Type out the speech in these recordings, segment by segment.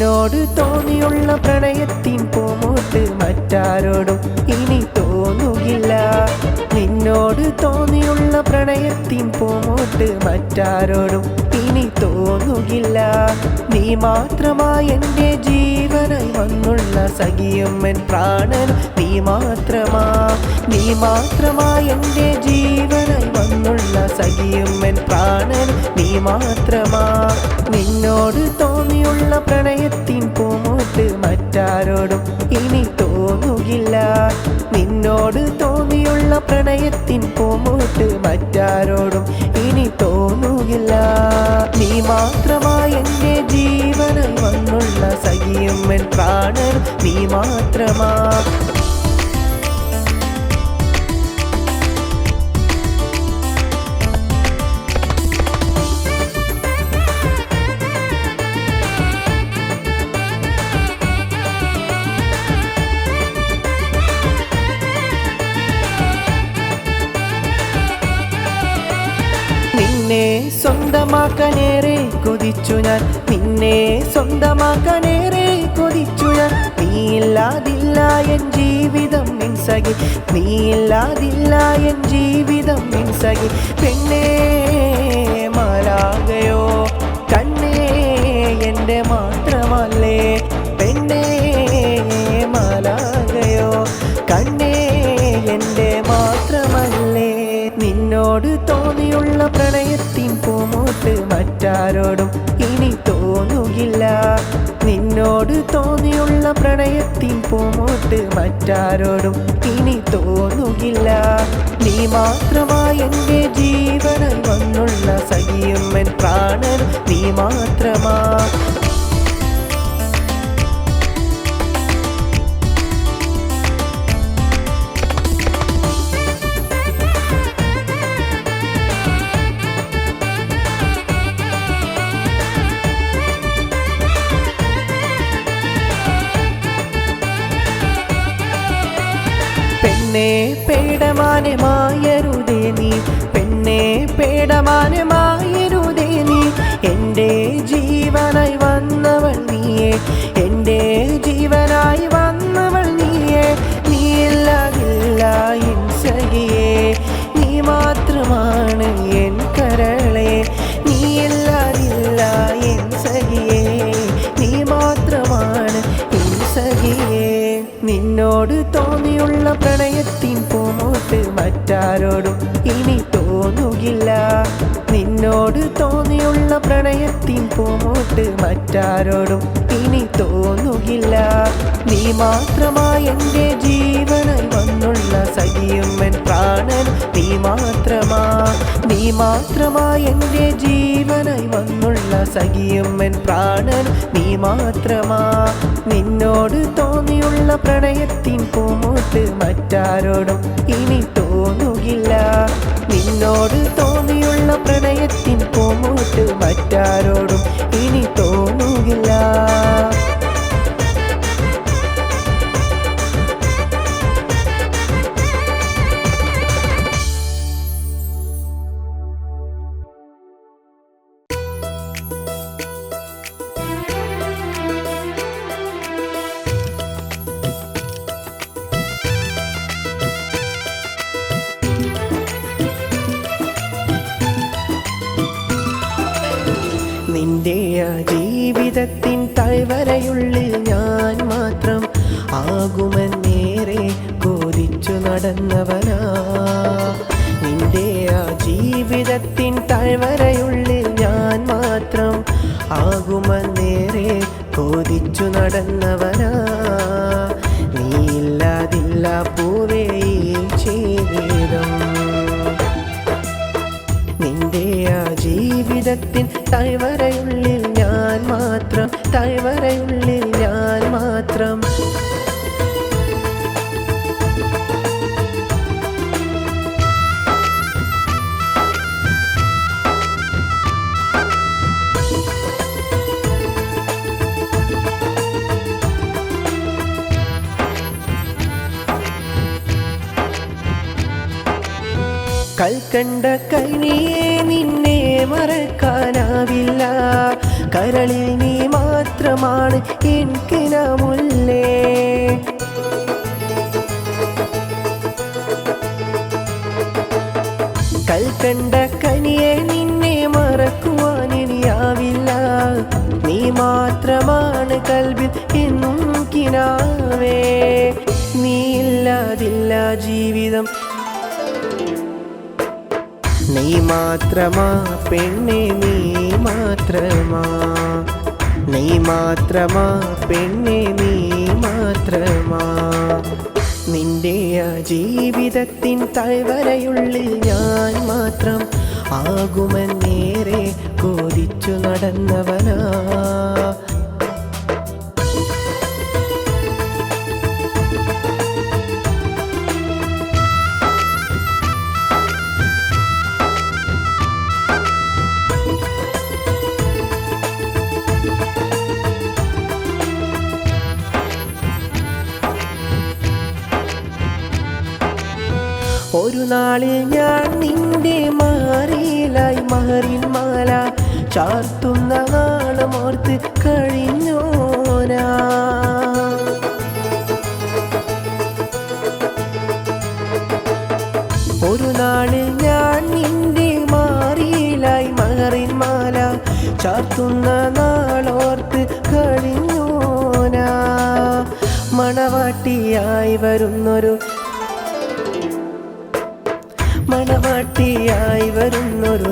നിന്നോട് തോന്നിയുള്ള പ്രണയത്തിൻ പൂമൂട്ട് മറ്റാരോടും ഇനി തോന്നുകില്ല. നിന്നോട് തോന്നിയുള്ള പ്രണയത്തിൻ പൂമൂട്ട് മറ്റാരോടും ഇനി തോന്നുകില്ല. നീ മാത്രമായി എൻ്റെ ജീവനായി വന്നുള്ള സഖിയും എൻ പ്രാണനും നീ മാത്രമായി എൻ്റെ ജീവനായി വന്നുള്ള സഖിയും എൻ പ്രാണനും നീ മാത്രമാ. നിന്നോട് തോന്നിയുള്ള പ്രണയത്തിൻ പൂമൂട്ട് മറ്റാരോടും ഇനി തോന്നുകില്ല. നിന്നോട് തോന്നിയുള്ള പ്രണയത്തിൻ പൂമൂട്ട് മറ്റാരോടും ഇനി തോന്നുകില്ല. നീ മാത്രമായി എൻ്റെ ജീവനായി വന്നുള്ള സഖിയും എൻ പ്രാണനും നീ മാത്രമാ. നിന്നെ സ്വന്തമാക്കാനേറെ കൊതിച്ചു ഞാൻ, നിന്നെ സ്വന്തമാക്കാനേറെ കൊതിച്ചു ഞാൻ. നീയില്ലാതില്ല എൻ ജീവിതം നിൻ സഖി, നീയില്ലാതില്ല എൻ ജീവിതം നിൻ സഖി. പെണ്ണേ മാലാകയോ കണ്ണേ എൻ്റെ മാത്രമല്ലേ, പെണ്ണേ മാലാകയോ കണ്ണേ എൻ്റെ മാത്രമല്ലേ. നിന്നോട് തോന്നിയുള്ള പ്രണയത്തിൻ പൂമൂട്ട് മറ്റാരോടും ഇനി തോന്നുകില്ല. നിന്നോട് തോന്നിയുള്ള പ്രണയത്തിൻ പൂമൂട്ട് മറ്റാരോടും ഇനി തോന്നുകില്ല. നീ മാത്രമായി എൻ്റെ ജീവനായി വന്നുള്ള സഖിയും എൻ പ്രാണനും നീ മാത്രമാ. പെണ്ണേ പേടമാനമായരുതേ നീ, പെണ്ണേ പേടമാനമായരുതേ നീ. എൻ്റെ ജീവനായി വന്നവൾ നീയേ, എൻ്റെ ജീവനായി വന്നവൾ നീയേ. നീയില്ലാതില്ല എൻ സഖിയേ, നീ മാത്രമാണ് എൻ കരളേ. നീയില്ലാതില്ല എൻ സഖിയേ, നീ മാത്രമാണ് എൻ സഖിയേ. നിന്നോട് തോന്നിയുള്ള പ്രണയത്തിൻ പൂമൂട്ട് മറ്റാരോടും ഇനി തോന്നുകില്ല. നിന്നോട് തോന്നിയുള്ള പ്രണയത്തിൻ പൂമൂട്ട് മറ്റാരോടും ഇനി തോന്നുകില്ല. നീ മാത്രമായി എൻ്റെ ജീവനായി വന്നുള്ള സഖിയും എൻ പ്രാണനും നീ മാത്രമാ. നീ മാത്രമായി എൻ്റെ ജീവനായി വന്നുള്ള സഖിയും എൻ പ്രാണനും നീ മാത്രമാ. നിന്നോട് തോന്നിയുള്ള പ്രണയത്തിൻ പൂമൂട്ട് മറ്റാരോടും ഇനി തോന്നുകില്ല. നിന്നോട് തോന്നിയുള്ള പ്രണയത്തിൻ പൂമൂട്ട് മറ്റാരോടും ഇനി തോന്നുകില്ല. നിന്റെ ആ ജീവിതത്തിൻ താഴ്വരയുള്ളിൽ ഞാൻ മാത്രം ആകുമെന്നേറെ കൊതിച്ചു നടന്നവനാ. നിന്റെ ആ ജീവിതത്തിൻ താഴ്വരയുള്ളിൽ ഞാൻ മാത്രം ആകുമെന്നേറെ കൊതിച്ചു നടന്നവനാ. നീയില്ലാതില്ല പൂവേ ഈ ജീവിതം. നിന്റെ ആ ജീവിതത്തിൻ താഴ്വരയുള്ളിൽ ഞാൻ മാത്രം, താഴ്വരയുള്ളിൽ ഞാൻ മാത്രം. കൽക്കണ്ട കനിയെ നിന്നെ മറക്കാനാവില്ല. കരളിൽ നീ മാത്രമാണ് എനിക്കിനമുല്ലേ. കൽക്കണ്ട കനിയെ നിന്നെ മറക്കുവാനിനിയാവില്ല. നീ മാത്രമാണ് കൽബിൽ എന്നും കിനാവേ. നീ ഇല്ലാതില്ല ജീവിതം. നീ മാത്രമാ പെണ്ണെ, നീ മാത്രമാ. നീ മാത്രമാ പെണ്ണെ, നീ മാത്രമാ. നിന്റെ ആ ജീവിതത്തിൻ താഴ്വരയുള്ളിൽ ഞാൻ മാത്രം ആകുമെന്നേറെ കൊതിച്ചു നടന്നവനാ. ഒരു നാളിൽ ഞാൻ നിന്റെ മാറിയിലായി മഹറിൻ മാല ചാർത്തുന്ന നാളമോർത്ത് കഴിഞ്ഞോനാ. ഒരു നാളിൽ ഞാൻ നിന്റെ മാറിയിലായി മഹറിൻ മാല ചാർത്തുന്ന നാളോർത്ത് കഴിഞ്ഞോനാ. മണവാട്ടിയായി വരുന്നൊരു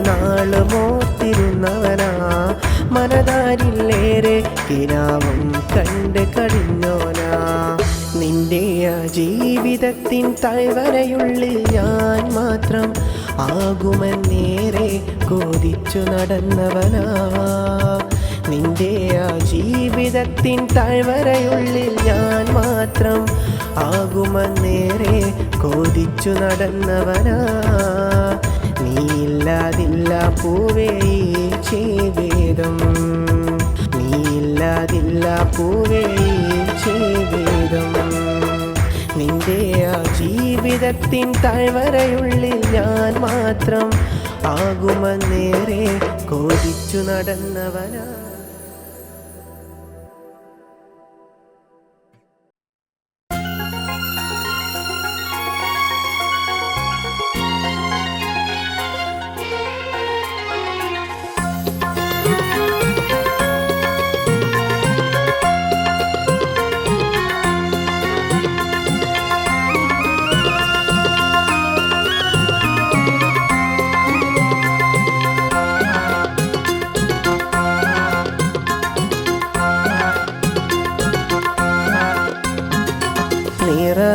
നാള് മോർത്തിരുന്നവനാ. മനതാരിലേറെ കിനാവും കണ്ട് കഴിഞ്ഞോനാ. നിന്റെ ആ ജീവിതത്തിൻ താഴ്വരയുള്ളിൽ ഞാൻ മാത്രം ആകുമെന്നേറെ കൊതിച്ചു നടന്നവനാ. നിന്റെ ആ ജീവിതത്തിൻ താഴ്വരയുള്ളിൽ ഞാൻ മാത്രം ആകുമെന്നേറെ കൊതിച്ചു നടന്നവനാ. നീയില്ലാതില്ല പൂവേ ഈ ജീവിതം. നീയില്ലാതില്ല പൂവേ ഈ ജീവിതം. നിന്റെ ആ ജീവിതത്തിൻ താഴ്വരയുള്ളിൽ ഞാൻ മാത്രം ആകുമെന്നേറെ കൊതിച്ചു നടന്നവനാ.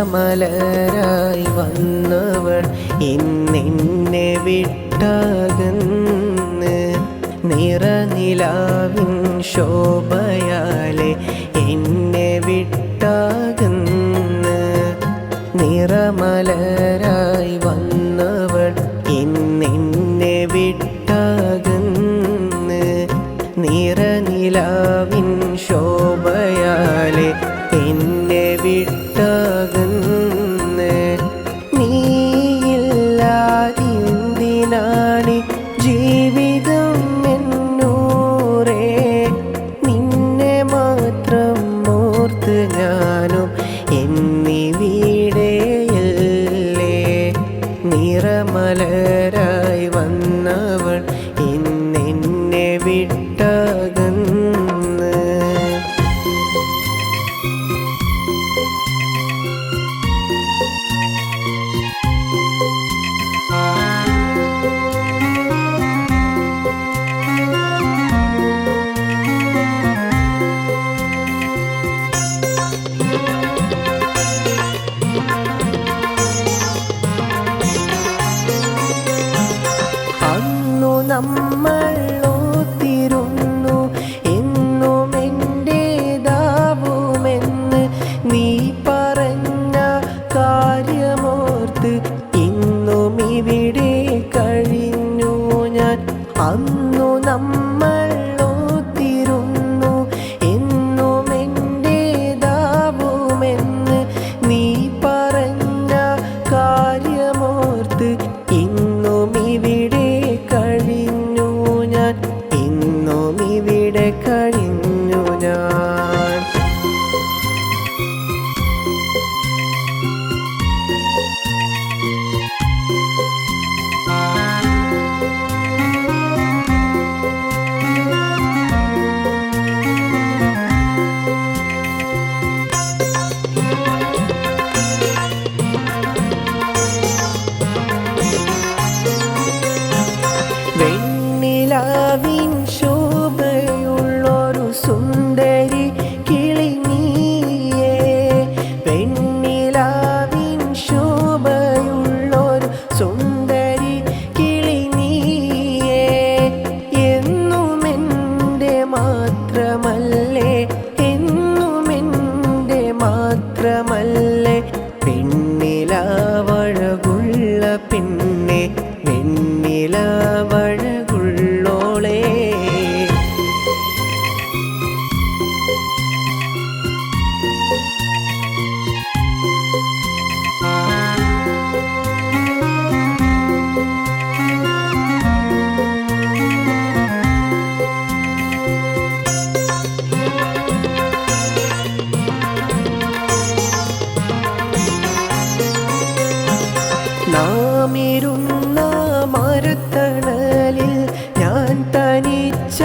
നിറമലരായി വന്നവൾ ഇന്നെന്നെ വിട്ടകന്ന്. നിറനിലാവിൻ ശോഭയാലെ എന്നെ വിട്ടകന്ന്. നിറമലരായി വന്നവൾ ഇന്നെന്നെ വിട്ടകന്ന്. നിറനിലാവിൻ ശോഭയാലെ എന്നെ വിട്ടകന്ന്. നീയില്ലാതിന്തിനാണ് ജീവിതം എന്നൂറേ. നിന്നെ മാത്രം ഓർത്ത് ഞാനും എന്നിവിടെയല്ലേ. നിറമലരായി വന്നവൾ ഇന്നെന്നെ വിട്ടകന്ന്. അന്നു നമ്മൾ ഓത്തിരുന്നു എന്നും എന്റേതാവുമെന്ന്. നീ പറഞ്ഞ കാര്യമോർത്ത് ഇന്നും ഇവിടെ കഴിഞ്ഞു ഞാൻ. അന്നു നമ്മൾ ഓത്തിരുന്നു എന്നും എന്റേതാവുമെന്ന്. നീ പറഞ്ഞ കാര്യമോർത്ത് ഇന്നു വെണ്ണിലാവിൻ ശോഭയുള്ളൊരു സുന്ദരി കിളി നീയേ, വെണ്ണിലാവിൻ ശോഭയുള്ളൊരു സുന്ദരി കിളി നീയേ, എന്നുമെൻ്റെ മാത്രമല്ലേ, എന്നുമെൻ്റെ മാത്രമല്ലേ, പെണ്ണിലാവഴകുള്ള പെണ്ണെ, വെണ്ണിലാവഴകുള്ളോളേ. നാമിരുന്ന മരത്തണലിൽ ഞാൻ തനിച്ച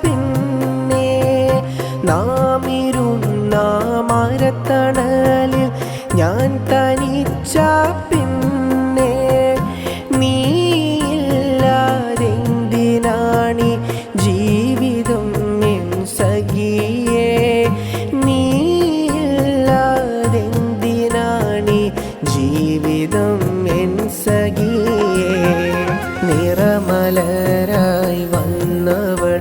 പിന്നെ, നാമിരുന്ന മരത്തണലിൽ ഞാൻ തനിച്ച പിന്നെ, നീയില്ലാതെന്തിനാണി ജീവിതം എൻ സഖിയേ, നീയില്ലാതെന്തിനാണി ജീവിതം എൻ സഖിയേ. നിറമലരായി വന്നവൾ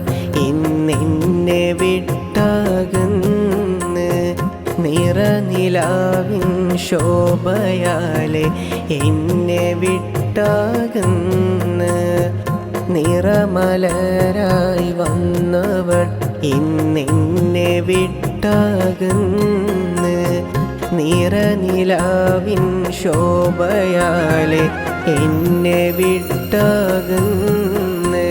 ഇന്നെന്നെ വിട്ടകന്ന്, നിറനിലാവിൻ ശോഭയാലെ എന്നെ വിട്ടകന്ന്, നിറമലരായി വന്നവൾ ഇന്നെന്നെ വിട്ടകന്ന്, നിറനിലാവിൻ ശോഭയാലെ എന്നെ വിട്ടകന്ന്,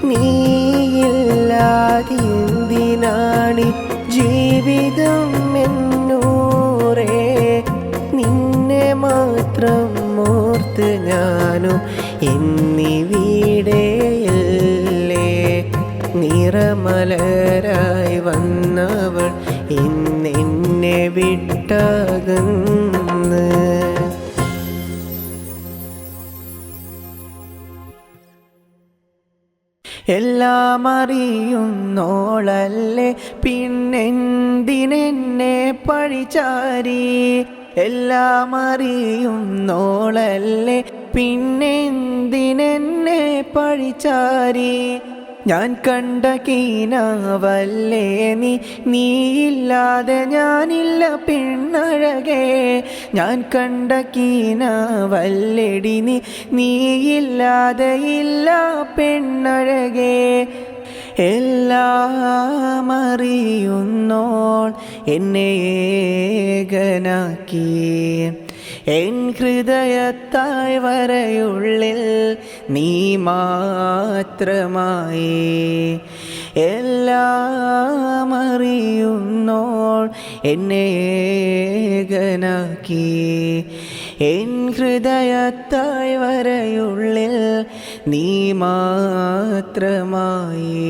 നീയില്ലാതെന്തിനാണി ജീവിതം എന്നൂറേ, നിന്നെ മാത്രം ഓർത്ത് ഞാനും എന്നിവിടെയല്ലേ, നിറമലരായി വന്നവൾ ഇന്നെന്നെ വിട്ടകന്ന്. എല്ലാം അറിയുന്നോളല്ലേ പിന്നെന്തിനെന്നെ പഴിചാരി, എല്ലാം അറിയുന്നോളല്ലേ പിന്നെന്തിനെന്നെ പഴിചാരി, ഞാൻ കണ്ട കീനാവല്ലേ നീ, നീയില്ലാതെ ഞാനില്ല പെണ്ണഴകേ, ഞാൻ കണ്ട കീനാവല്ലെടി നീ, നീയില്ലാതെ ഇല്ല പെണ്ണഴകേ. എല്ലാം അറിയുന്നോൾ എന്നെ ഏകനാക്കി, എൻ ഹൃദയത്തായ് വരയുള്ളിൽ നീ മാത്രമായി, എല്ലാം അറിയുന്നോൾ എന്നെ ഏകനാക്കി, എൻ ഹൃദയത്തായ് വരയുള്ളിൽ നീ മാത്രമായി.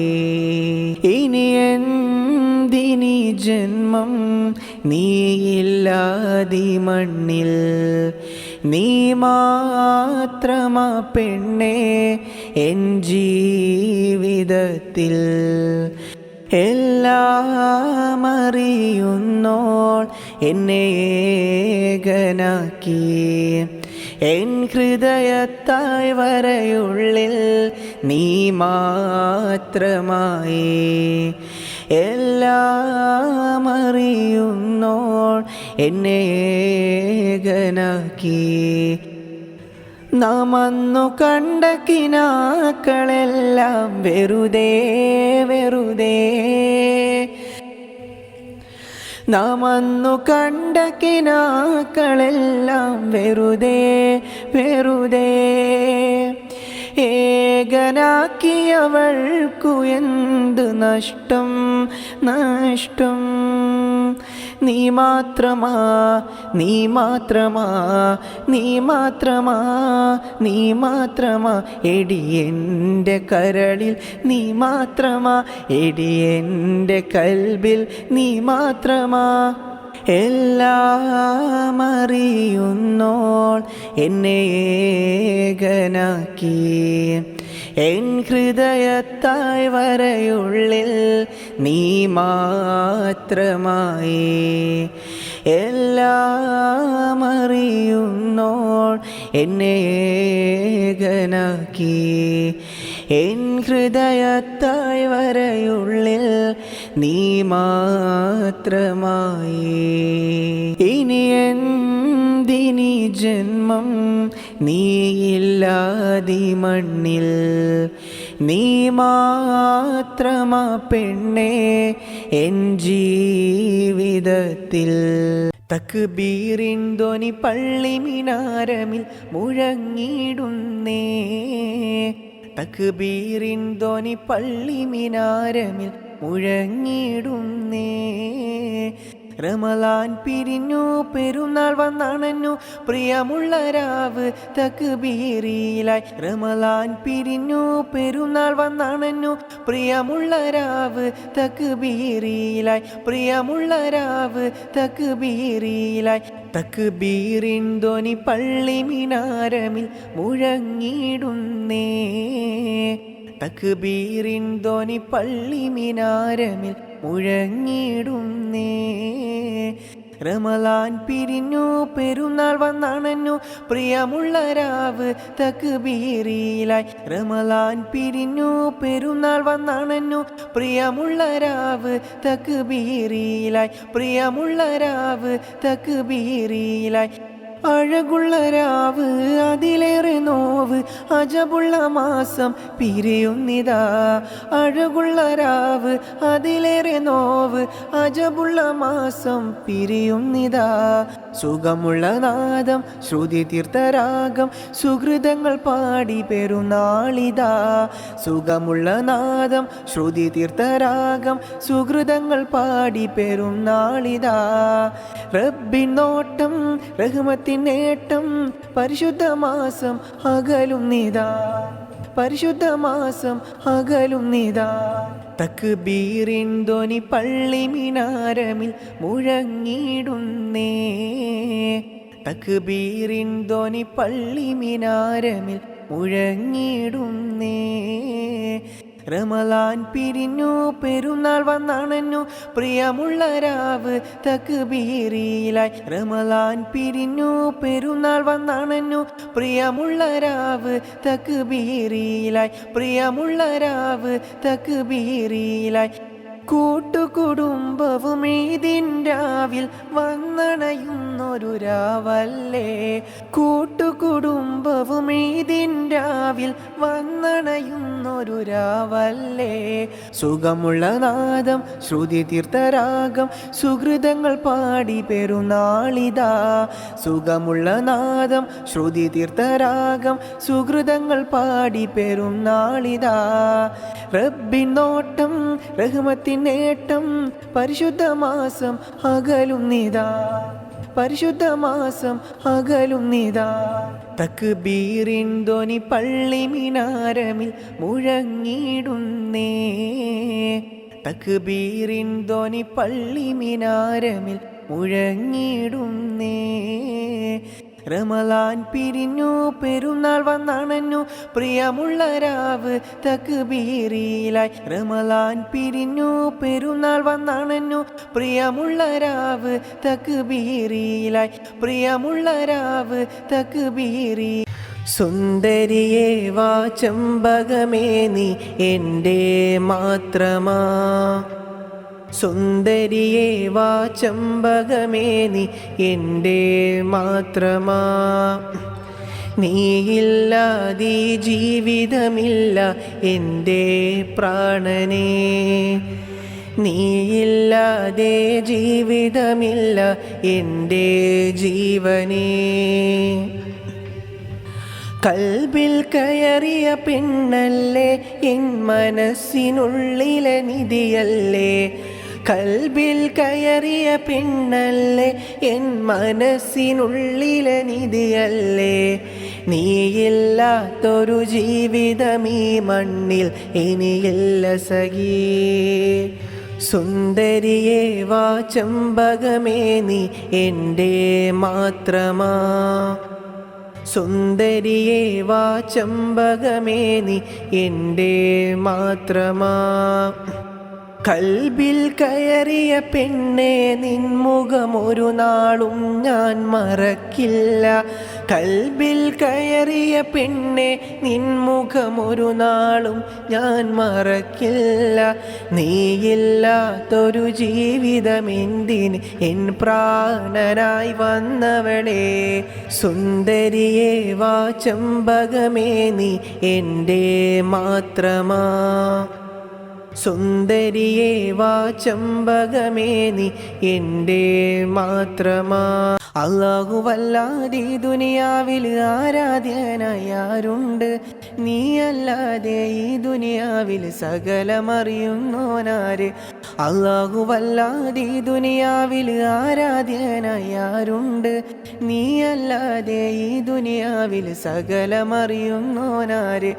ഇനി എന്തിനി ജന്മം നീയില്ലാതി മണ്ണിൽ, നീ മാത്രമാ പെണ്ണേ എൻ ജീവിതത്തിൽ, എല്ലാം അറിയുന്നോൾ എന്നെ ഏകനാക്കി, എൻ ഹൃദയത്തായ് വരയുള്ളിൽ നീ മാത്രമായി, എല്ലാം അറിയുന്നോൾ എന്നെ ഏകനാക്കി. നാം അന്നു കണ്ട കിനാക്കളെല്ലാം വെറുതെ വെറുതെ, നാം അന്നു കണ്ട കിനാക്കളെല്ലാം വെറുതെ വെറുതെ, ഏകനാക്കിയവൾക്കു എന്ത് നഷ്ടം നഷ്ടം, നീ മാത്രമാ നീ മാത്രമാ നീ മാത്രമാ നീ മാത്രമാ എടി എൻ്റെ കരളിൽ നീ മാത്രമാ, എടി എൻ്റെ കൽബിൽ നീ മാത്രമാ. എല്ലാം അറിയുന്നോൾ എന്നെ ഏകനാക്കി എൻ ഹൃദയത്തായ് വരയുള്ളിൽ നീ മാത്രമായി എല്ലാം അറിയുന്നോൾ എന്നെ ഏകനാക്കി എൻ ഹൃദയത്തായ് വരയുള്ളിൽ നീ മാത്രമായി ഇനി എന്തിനി ജന്മം നീയില്ലാതി മണ്ണിൽ നീ മാത്രമാ പെണ്ണേ എൻ ജീവിതത്തിൽ തക്ബീറിൻ ധ്വനി പള്ളി മിനാരമിൽ മുഴങ്ങിടുന്നേ തക്ബീറിൻ ധ്വനി പള്ളി മിനാരമിൽ മുഴങ്ങിടുന്നേ റമളാൻ പിരിഞ്ഞു പെരുന്നാൾ വന്നണഞ്ഞു പ്രിയമുള്ള രാവ് തക്ബീറിലായി റമളാൻ പിരിഞ്ഞു പെരുന്നാൾ വന്നണഞ്ഞു പ്രിയമുള്ള രാവ് തക്ബീറിലായി പ്രിയമുള്ള രാവ് തക്ബീറിലായി തക്ബീറിൻ ധ്വനി പള്ളി മിനാരമിൽ മുഴങ്ങിടുന്നേ തക്ബീറിൻ ധ്വനി പള്ളി മിനാരമിൽ മുഴങ്ങിടുന്നേ റമളാൻ പിരിഞ്ഞു പെരുന്നാൾ വന്നണഞ്ഞു പ്രിയമുള്ള രാവ് തക്ബീറിലായി റമളാൻ പിരിഞ്ഞു പെരുന്നാൾ വന്നണഞ്ഞു പ്രിയമുള്ള രാവ് തക്ബീറിലായി പ്രിയമുള്ള രാവ് തക്ബീറിലായി അഴകുള്ള രാവ് അതിലേറെ നോവ് അജബുള്ള മാസം പിരിയുന്നിതാ അഴകുള്ള രാവ് അതിലേറെ നോവ് അജബുള്ള മാസം പിരിയുന്നിതാ സുഖമുള്ള നാദം ശ്രുതി തീർത്ഥരാഗം സുഹൃതങ്ങൾ പാടി പെരുന്നാളിതാ സുഖമുള്ള നാദം ശ്രുതി തീർത്ഥരാഗം സുഹൃതങ്ങൾ പാടി പെരുന്നാളിതാ റബ്ബിൻ നോട്ടം റഹ്മത്തിൻ നേട്ടം പരിശുദ്ധ മാസം അകലും നിതാ പരിശുദ്ധ മാസം അകലും നിതാ തക്ബീറിൻ ധ്വനി പള്ളി മിനാരമിൽ മുഴങ്ങിടുന്നേ തക്ബീറിൻ ധ്വനി പള്ളി മിനാരമിൽ മുഴങ്ങിടുന്നേ റമളാൻ പിരിഞ്ഞു പെരുന്നാൾ വന്നണഞ്ഞു പ്രിയമുള്ള രാവ് തക്ബീറിലായി റമളാൻ പിരിഞ്ഞു പെരുന്നാൾ വന്നണഞ്ഞു പ്രിയമുള്ള രാവ് തക്ബീറിലായി പ്രിയമുള്ള രാവ് തക്ബീറിലായി കൂട്ടുകുടുംബവും ഈദിൻരാവിൽ വന്നണയുന്നൊരു രാവല്ലേ കൂട്ടുകുടുംബവും ഈദിൻരാവിൽ വന്നണയുന്നൊരു രാവല്ലേ സുഖമുള്ള നാദം ശ്രുതി തീർത്ഥരാഗം സുഹൃതങ്ങൾ പാടി പെരുന്നാളിതാ സുഖമുള്ള നാദം ശ്രുതി തീർത്ഥരാഗം സുഹൃതങ്ങൾ പാടി പെരുന്നാളിതാ റബ്ബിൻ നോട്ടം റഹ്മത്തിൻ നേട്ടം പരിശുദ്ധ മാസം അകലും നിതാ പരിശുദ്ധ മാസം അകലും നിതാ തക്ബീറിൻ ധ്വനി പള്ളി മിനാരമിൽ മുഴങ്ങിടുന്നേ തക്ബീറിൻ ധ്വനി പള്ളി മിനാരമിൽ മുഴങ്ങിടുന്നേ റമളാൻ പിരിഞ്ഞു പെരുന്നാൾ വന്നണഞ്ഞു പ്രിയമുള്ള രാവ് തക്ബീറിലായി റമളാൻ പിരിഞ്ഞു പെരുന്നാൾ വന്നണഞ്ഞു പ്രിയമുള്ള രാവ് തക്ബീറിലായി പ്രിയമുള്ള രാവ് തക്ബീറി സുന്ദരിയേ വാ ചെമ്പകമേ നീ എൻ്റെ മാത്രമാ സുന്ദരിയേ വാ ചെമ്പകമേ നീ എൻ്റെ മാത്രമാ നീയില്ലാതെ ജീവിതമില്ല എൻ്റെ പ്രാണനേ നീയില്ലാതെ ജീവിതമില്ല എൻ്റെ ജീവനേ കൽബിൽ കയറിയ പെണ്ണല്ലേ എൻ മനസ്സിനുള്ളിലെ നിധിയല്ലേ കൽബിൽ കയറിയ പെണ്ണല്ലേ എൻ മനസ്സിനുള്ളിലെ നിധിയല്ലേ നീയില്ലാത്തൊരു ജീവിതം ഈ മണ്ണിൽ ഇനിയില്ല സഖീ സുന്ദരിയേ വാ ചെമ്പകമേ നീ എൻ്റെ മാത്രമാ. സുന്ദരിയേ വാ ചെമ്പകമേ നീ എൻ്റെ മാത്രമാ. കൽബിൽ കയറിയ പെണ്ണെ നിൻമുഖം ഒരു നാളും ഞാൻ മറക്കില്ല. കൽബിൽ കയറിയ പെണ്ണെ നിൻമുഖം ഒരു നാളും ഞാൻ മറക്കില്ല. നീയില്ലാത്തൊരു ജീവിതമെന്തിന് എൻ പ്രാണനായി വന്നവളെ. സുന്ദരിയേ വാ ചെമ്പകമേ നീ എൻ്റെ മാത്രമാ. സുന്ദരിയേ വാ ചെമ്പകമേ നീ എൻ്റെ മാത്രമാ. അല്ലാഹുവല്ലാതെ ദുനിയാവിൽ ആരാധ്യനായി ആരുണ്ട്? നീയല്ലാതെ ഈ ദുനിയാവിൽ സകലമറിയുന്നോനാര്? അല്ലാഹുവല്ലാതെ ദുനിയാവിൽ ആരാധ്യനായി ആരുണ്ട്? നീയല്ലാതെ ഈ ദുനിയാവിൽ സകലമറിയുന്നോനാര്?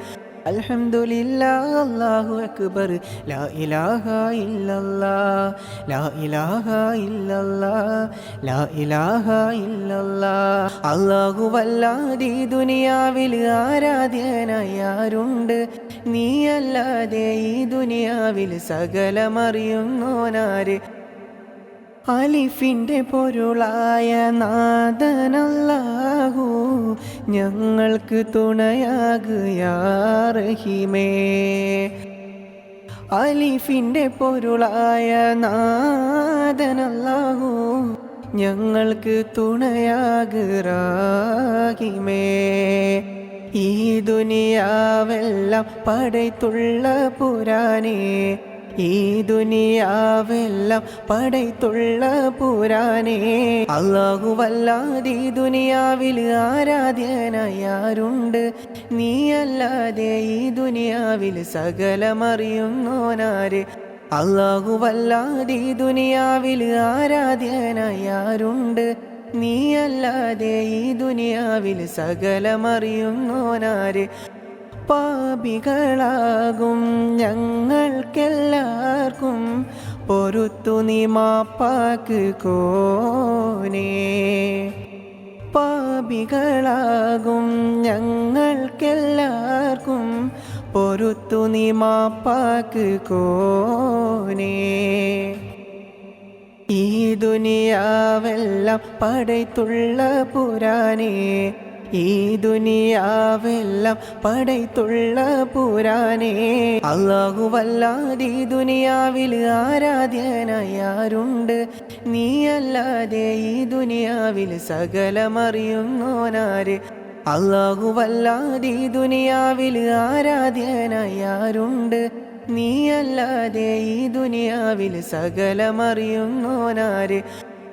അൽഹംദുലില്ലാഹ് അല്ലാഹു അക്ബർ ലാ ഇലാഹ ഇല്ലല്ലാഹ് ലാ ഇലാഹ ഇല്ലല്ലാഹ് ലാ ഇലാഹ ഇല്ലല്ലാഹ്. അല്ലാഹുവല്ലാതെ ദുനിയാവിൽ ആരാധ്യനായി ആരുണ്ട്? നീയല്ലാതെ ഈ ദുനിയാവിൽ സകലമറിയുന്നോനാര്? അലിഫിൻ്റെ പൊരുളായ നാഥനല്ലാഹു ഞങ്ങൾക്ക് തുണയാകു യാ റഹീമേ. അലിഫിൻ്റെ പൊരുളായ നാഥനല്ലാഹു ഞങ്ങൾക്ക് തുണയാകു റഹീമേ. ഈ ദുനിയാവെല്ലാം പടൈത്തുള്ള പുരാനേ. ഈ ദുനിയാവെല്ലാം പടൈത്തുള്ള പുരാനേ. അല്ലാഹുവല്ലാതെ ദുനിയാവിൽ ആരാധ്യനായി ആരുണ്ട്? നീയല്ലാതെ ഈ ദുനിയാവിൽ സകലമറിയുന്നോനാര്? അല്ലാഹുവല്ലാതെ ദുനിയാവിൽ ആരാധ്യനായി ആരുണ്ട്? നീയല്ലാതെ ഈ ദുനിയാവിൽ സകലമറിയുന്നോനാര്? പാപികളാകും ഞങ്ങൾക്കെല്ലാവർക്കും പൊറുത്തു നീ മാപ്പാക്ക് കോനേ. പാപികളാകും ഞങ്ങൾക്കെല്ലാവർക്കും പൊറുത്തു നീ മാപ്പാക്ക് കോനേ. ഈ ദുനിയാവെല്ലാം പടൈത്തുള്ള പുരാനേ. ഈ ദുനിയാവെല്ലാം പടൈത്തുള്ള പുരാനേ. അല്ലാഹുവല്ലാതെ ദുനിയാവിൽ ആരാധ്യനായി ആരുണ്ട്? നീയല്ലാതെ ഈ ദുനിയാവിൽ സകലമറിയുന്നോനാര്? അല്ലാഹുവല്ലാതെ ദുനിയാവിൽ ആരാധ്യനായി ആരുണ്ട്? നീയല്ലാതെ ഈ ദുനിയാവിൽ സകലമറിയുന്നോനാര്?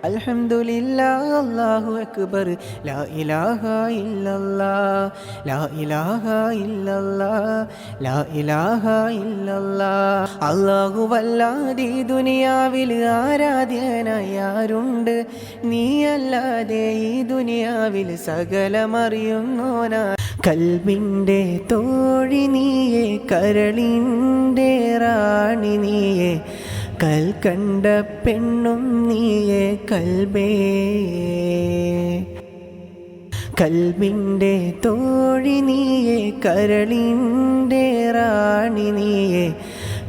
അൽഹംദുലില്ലാഹ് അല്ലാഹു അക്ബർ ലാ ഇലാഹ ഇല്ലല്ലാഹ് ലാ ഇലാഹ ഇല്ലല്ലാഹ് ലാ ഇലാഹ ഇല്ലല്ലാഹ്. അല്ലാഹുവല്ലാതെ ദുനിയാവിൽ ആരാധ്യനായി ആരുണ്ട്? നീയല്ലാതെ ഈ ദുനിയാവിൽ സകലമറിയുന്നോനാ. കൽബിൻ്റെ തോഴി നീയെ കരളിൻ്റെ റാണി നീയെ കൽക്കണ്ട പെണ്ണും നീയെ കൽബേ. കൽബിൻ്റെ തോഴി നീയെ കരളിൻ്റെ റാണി നീയെ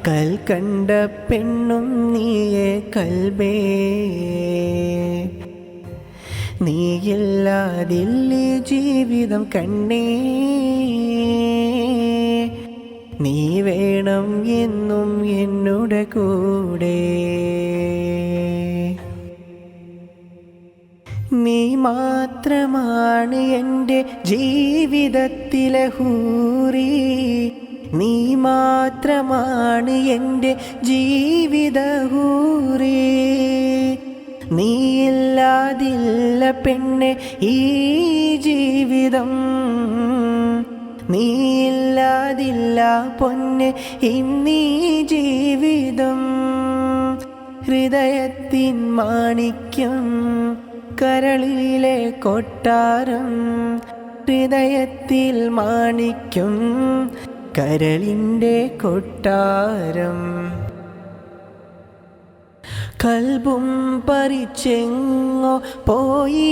കൽക്കണ്ട പെണ്ണും നീയെ കൽബേ. നീയില്ലാതില്ല ജീവിതം കണ്ണേ. നീ വേണം എന്നും എന്നുടെ കൂടെ. നീ മാത്രമാണ് എൻ്റെ ജീവിതത്തിലെ ഹൂറി. നീ മാത്രമാണ് എൻ്റെ ജീവിത ഹൂറി. നീയില്ലാതില്ല പെണ്ണെ ഈ ജീവിതം. നീയില്ലാതില്ല പൊന്നെ ഇന്നീ ജീവിതം. ഹൃദയത്തിൻ മാണിക്യം കരളിലെ കൊട്ടാരം. ഹൃദയത്തിൽ മാണിക്യം കരളിൻ്റെ കൊട്ടാരം. കൽബും പറിച്ചെങ്ങോ പോയി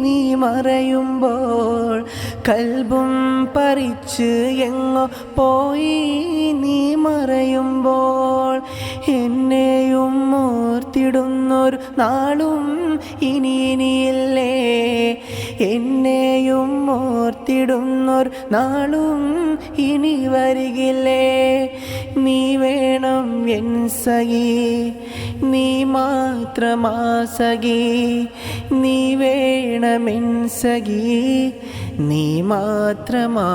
നീ മറയുമ്പോൾ, കൽബും പറിച്ച് എങ്ങോ പോയി നീ മറയുമ്പോൾ, എന്നെയും ഓർത്തിടുന്നൊരു നാളും ഇനിയില്ലേ, എന്നെയും ഓർത്തിടുന്നൊരു നാളും ഇനി വരികില്ലേ. നീ വേണം എൻ സഖി, നീ മാത്രമാ സഖി, നീ വേണമെൻ സഖി, നീ മാത്രമാ.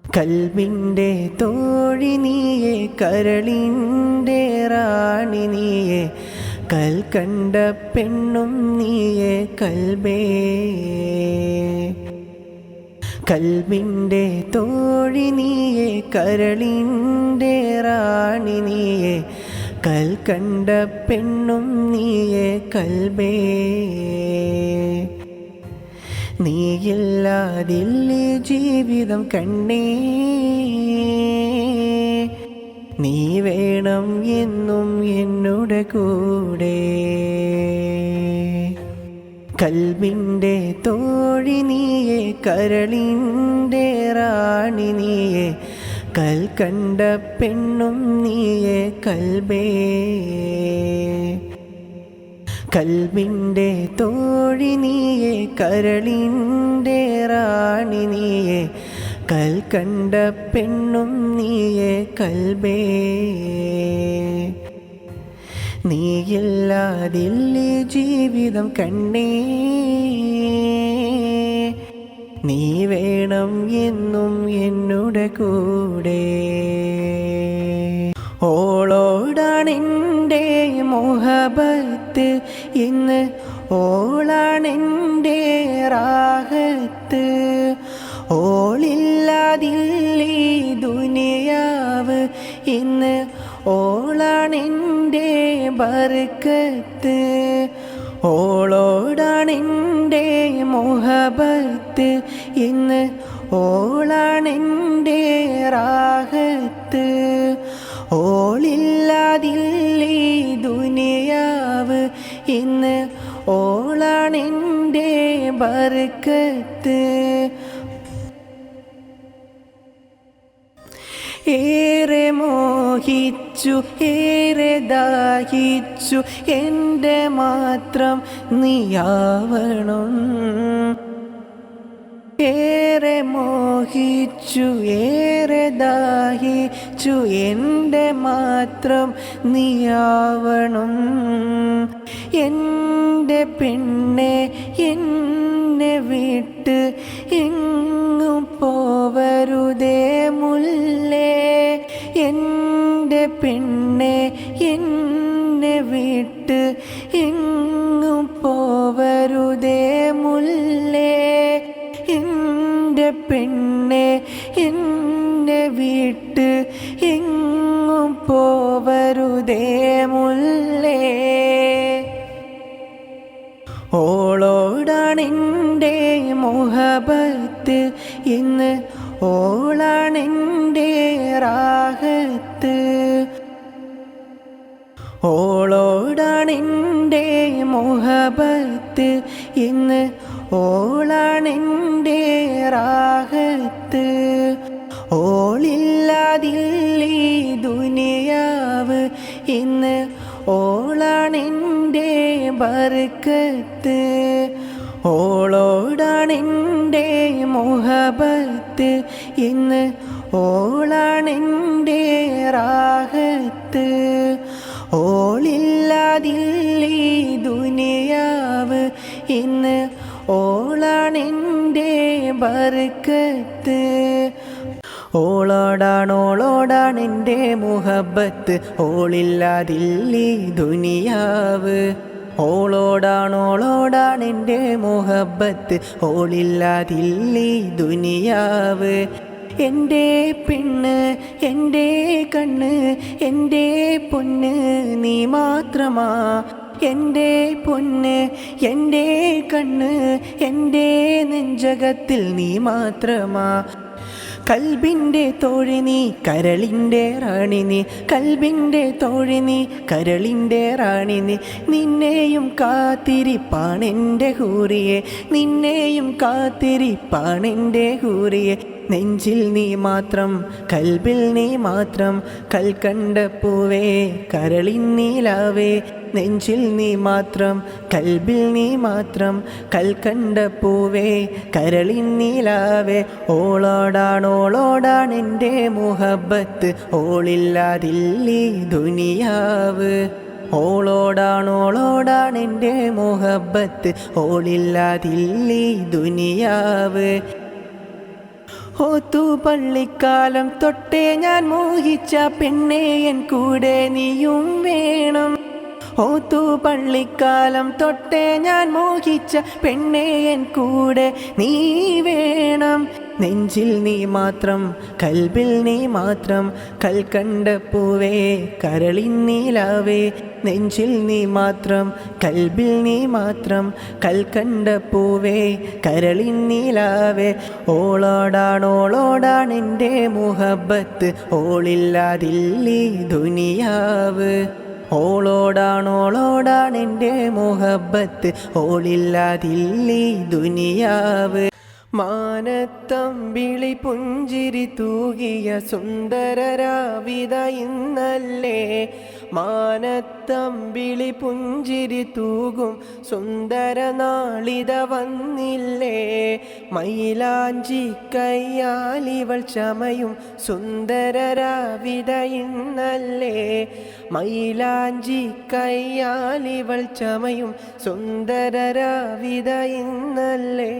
കൽബിൻ്റെ തോഴി നീയെ, കരളിൻ്റെ റാണി നീയെ, കൽക്കണ്ട പെണ്ണും നീയെ കൽബേ. കൽബിൻ്റെ തോഴി നീയെ, കരളിൻ്റെ റാണി നീയെ, കൽക്കണ്ട പെണ്ണും നീയെ കൽബേ. നീയില്ലാതില്ലേ ജീവിതം കണ്ണേ, നീ വേണം എന്നും എന്നോട് കൂടെ. കൽബിൻ്റെ തോഴി നീയെ, കരളിൻ്റെ റാണി നീയെ, കൽക്കണ്ട പെണ്ണും നീയെ കൽബേ. കൽബിൻ്റെ തോഴി നീയെ, കരളിൻ്റെ റാണി നീയെ, കൽക്കണ്ട പെണ്ണും നീയെ കൽബേ. നീയില്ലാതില്ലേ ജീവിതം കണ്ണേ, നീ വേണം എന്നും എന്നോട് കൂടെ. ഓളോടാണെൻ്റെ മുഹബത്ത് ഇന്ന്, ഓളാണെൻ്റെ റാഹത്ത്, ഓളില്ലാതില്ലേ ദുനിയാവ് ഇന്ന്, ഓളാണെൻ്റെ ബർക്കത്ത്. ഓളോടാണെൻ്റെ മുഹബത്ത് ഇന്ന്, ഓളാണെൻ്റെ റാഹത്ത്, ഓളില്ലാതില്ലേ ദുനിയാവ് ഇന്ന്, ഓളാണെൻ്റെ ബർക്കത്ത്. ഏറെ മോഹിച്ചു ഏറെ ദാഹിച്ചു എൻ്റെ മാത്രം നീയാവണം. ഏറെ മോഹിച്ചു ഏറെ ദാഹിച്ചു എൻ്റെ മാത്രം നീയാവണം. എൻ്റെ പെണ്ണെ എന്നെ വിട്ട് എങ്ങും പോവരുതേ മുല്ലേ. എൻ്റെ പെണ്ണെ എന്നെ വിട്ട് എങ്ങും പോവരുതേ മുല്ലേ. എൻ്റെ പെണ്ണെ എന്നെ വിട്ട് എങ്ങും പോവരുതേ മുല്ലേ. ഓളോടാണെൻ്റെ മുഹബത്ത് ഇന്ന്, ഓളാണെൻ്റെ റാഹത്ത്, ഓളോടാണെൻ്റെ മുഹബത്ത് ഇന്ന്, ഓളാണെൻ്റെ റാഹത്ത്, ഓളില്ലാതില്ലേ ദുനിയാവ് ഇന്ന്, ഓളാണെൻ്റെ ബർക്കത്ത്. ഓളോടാണെൻ്റെ മുഹബത്ത് ഇന്ന്, ഓളാണെൻ്റെ റാഹത്ത്, ഓളില്ലാതില്ലേ ദുനിയാവ് ഇന്ന്, ഓളാണെൻ്റെ ബർക്കത്ത്. ഓളോടാണെൻ്റെ മുഹബത്ത്, ഓളില്ലാതില്ലേ ദുനിയാവ്. ഓളോടാണെൻ്റെ മുഹബത്ത്, ഓളില്ലാതില്ലേ ദുനിയാവ്. എൻ്റെ പെണ്ണ് എൻ്റെ കണ്ണ് എൻ്റെ പൊന്ന് നീ മാത്രമാ. എൻ്റെ പൊന്ന് എൻ്റെ കണ്ണ് എൻ്റെ നെഞ്ചകത്തിൽ നീ മാത്രമാ. കൽബിൻ്റെ തോഴി നീ കരളിൻ്റെ റാണി നീ, കൽബിൻ്റെ തോഴി നീ കരളിൻ്റെ റാണി നീ. നിന്നെയും കാത്തിരിപ്പാണെൻ്റെ ഹൂറിയെ, നിന്നെയും കാത്തിരിപ്പാണെൻ്റെ ഹൂറിയെ. നെഞ്ചിൽ നീ മാത്രം കൽബിൽ നീ മാത്രം, കൽക്കണ്ട പൂവേ കരളിൻ നീലാവേ. നെഞ്ചിൽ നീ മാത്രം കൽബിൽ നീ മാത്രം, കൽക്കണ്ട പൂവേ കരളിൻ നീലാവേ. ഓളോടാണെൻ്റെ മുഹബത്ത്, ഓളില്ലാതില്ലീ ദുനിയാവ്. ഓളോടാണെൻ്റെ മുഹബത്ത്, ഓളില്ലാതില്ലീ ദുനിയാവ്. ഓത്തു പള്ളിക്കാലം തൊട്ടേ ഞാൻ മോഹിച്ച പെണ്ണേ എൻ കൂടെ നീയും വേണം. ഓത്തു പള്ളിക്കാലം തൊട്ടേ ഞാൻ മോഹിച്ച പെണ്ണേ എൻ കൂടെ നീ വേണം. നെഞ്ചിൽ നീ മാത്രം കൽബിൽ നീ മാത്രം, കൽക്കണ്ട പൂവേ കരളിൻ നീലാവേ. നെഞ്ചിൽ നീ മാത്രം കൽബിൽ നീ മാത്രം, കൽക്കണ്ട പൂവേ കരളിൻ നീലാവേ. ഓളോടാണെൻ്റെ മുഹബത്ത്, ഓളില്ലാതില്ലീ ദുനിയാവ്. ഓളോടാണെൻ്റെ മുഹബത്ത്, ഓളില്ലാതില്ലീ ദുനിയാവ്. മാനത്തമ്പിളി പുഞ്ചിരി തൂകിയ സുന്ദരരാവിത ഇന്നല്ലേ, മാനത്തമ്പിളി പുഞ്ചിരി തൂകും സുന്ദര നാളിത വന്നില്ലേ. മൈലാഞ്ചി കയ്യാലിവൾ ചമയും സുന്ദരരാവിത ഇന്നല്ലേ, മൈലാഞ്ചി കയ്യാലിവൾ ചമയും സുന്ദരരാവിത ഇന്നല്ലേ.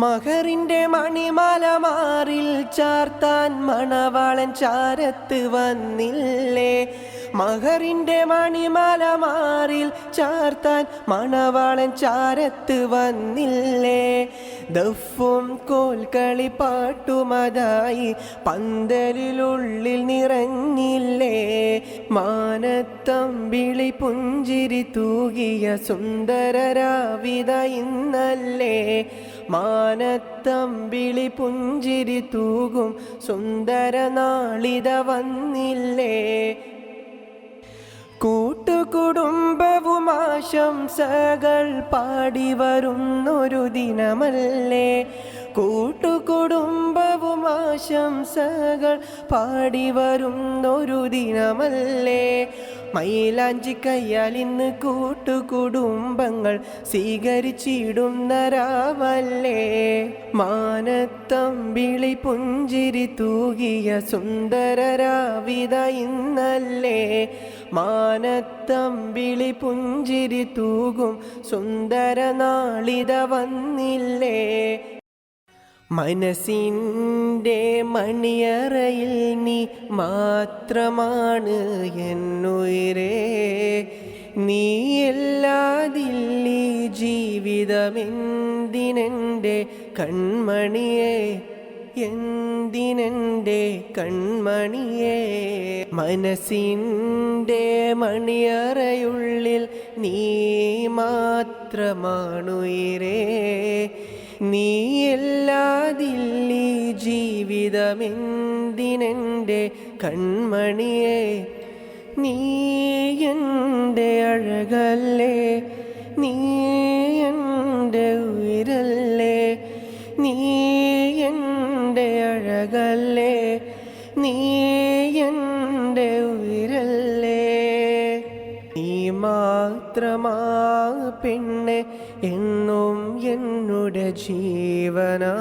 മഹറിൻ്റെ മണിമാല മാറിൽ ചാർത്താൻ മണവാളൻ ചാരത്ത് വന്നില്ലേ, മഹറിൻ്റെ മണിമാല മാറിൽ ചാർത്താൻ മണവാളൻ ചാരത്ത് വന്നില്ലേ. ദഫും കോൽക്കളി പാട്ടുമതായി പന്തലിലുള്ളിൽ നിറഞ്ഞില്ലേ. മാനത്തമ്പിളി പുഞ്ചിരി തൂകിയ സുന്ദരരാവിത ഇന്നല്ലേ, മാനത്തമ്പിളി പുഞ്ചിരി തൂകും സുന്ദര നാളിത വന്നില്ലേ. കൂട്ടുകുടുംബവും ആശംസകൾ പാടി വരുന്നൊരു ദിനമല്ലേ, കൂട്ടുകുടുംബവും ആശംസകൾ പാടി വരുന്നൊരു ദിനമല്ലേ. മൈലാഞ്ചി കയ്യാൽ ഇന്ന് കൂട്ടുകുടുംബങ്ങൾ സ്വീകരിച്ചിടുന്ന രാവല്ലേ. മാനത്തമ്പിളി പുഞ്ചിരി തൂകിയ സുന്ദരരാവിത ഇന്നല്ലേ, മാനത്തമ്പിളി പുഞ്ചിരി തൂകും സുന്ദര നാളിത വന്നില്ലേ. മനസ്സിൻ്റെ മണിയറയിൽ നീ മാത്രമാണ് എന്നുയിരേ, നീയല്ലാതില്ലീ ജീവിതമെന്തിനെൻ്റെ കൺമണിയേ, എന്തിനെൻ്റെ കൺമണിയേ. മനസ്സിൻ്റെ മണിയറയുള്ളിൽ നീ മാത്രമാണുയിരേ, നീയല്ലാതില്ലീ ജീവിതമെന്തിനെൻ്റെ കൺമണിയേ. നീ എൻ്റെ അഴകല്ലേ, നീ എൻ്റെ ഉയിരല്ലേ, നീ എൻ്റെ അഴകല്ലേ, നീ എൻ്റെ ഉയിരല്ലേ. നീ മാത്രമാ പെണ്ണെ എന്നും എന്നുടെ ജീവനാ,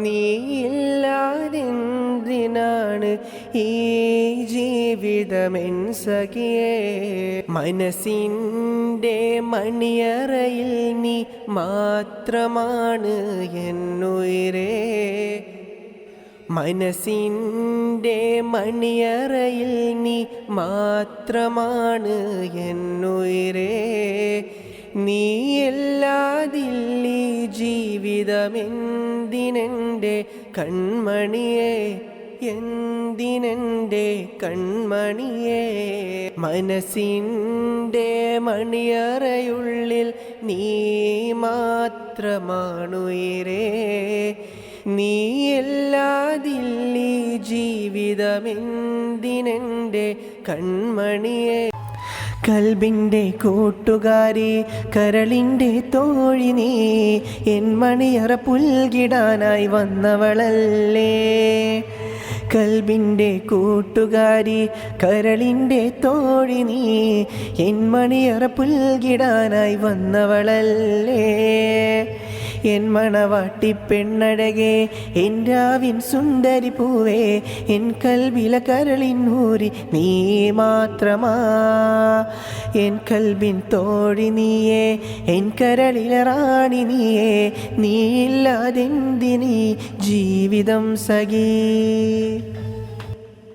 നീയില്ലാതെന്തിനാണ് ഈ ജീവിതമെൻ സഖിയേ. മനസ്സിൻ്റെ മണിയറയിൽ നീ മാത്രമാണ് എന്നുയിരേ, മനസ്സിൻ്റെ മണിയറയിൽ നീ മാത്രമാണ് എന്നുയിരേ. നീയല്ലാതില്ലീ ജീവിതമെന്തിനെൻ്റെ കൺമണിയേ, എന്തിനെൻ്റെ കൺമണിയേ മനസ്സിൻ്റെ മണിയറയുള്ളിൽ നീ മാത്രമാണുയിരേ നീയല്ലാതില്ലീ ജീവിതമെന്തിനെൻ്റെ കൺമണിയേ കൽബിൻ്റെ കൂട്ടുകാരി കരളിൻ്റെ തോഴി നീ എൻ മണിയറ പുൽകിടാനായി വന്നവളല്ലേ കൽബിൻ്റെ കൂട്ടുകാരി കരളിൻ്റെ തോഴി നീ എൻ മണിയറ പുൽകിടാനായി വന്നവളല്ലേ എൻ മണവാട്ടി പെണ്ണഴകേ എൻ രാവിൻ സുന്ദരി പൂവേ എൻ കൽബില കരളിൻ ഊരി നീ മാത്രമാ എൻ കൽബിൻ തോഴി നീയേ എൻ കരളില റാണി നീയേ നീയില്ലാതെന്തിനീ ജീവിതം സഖീ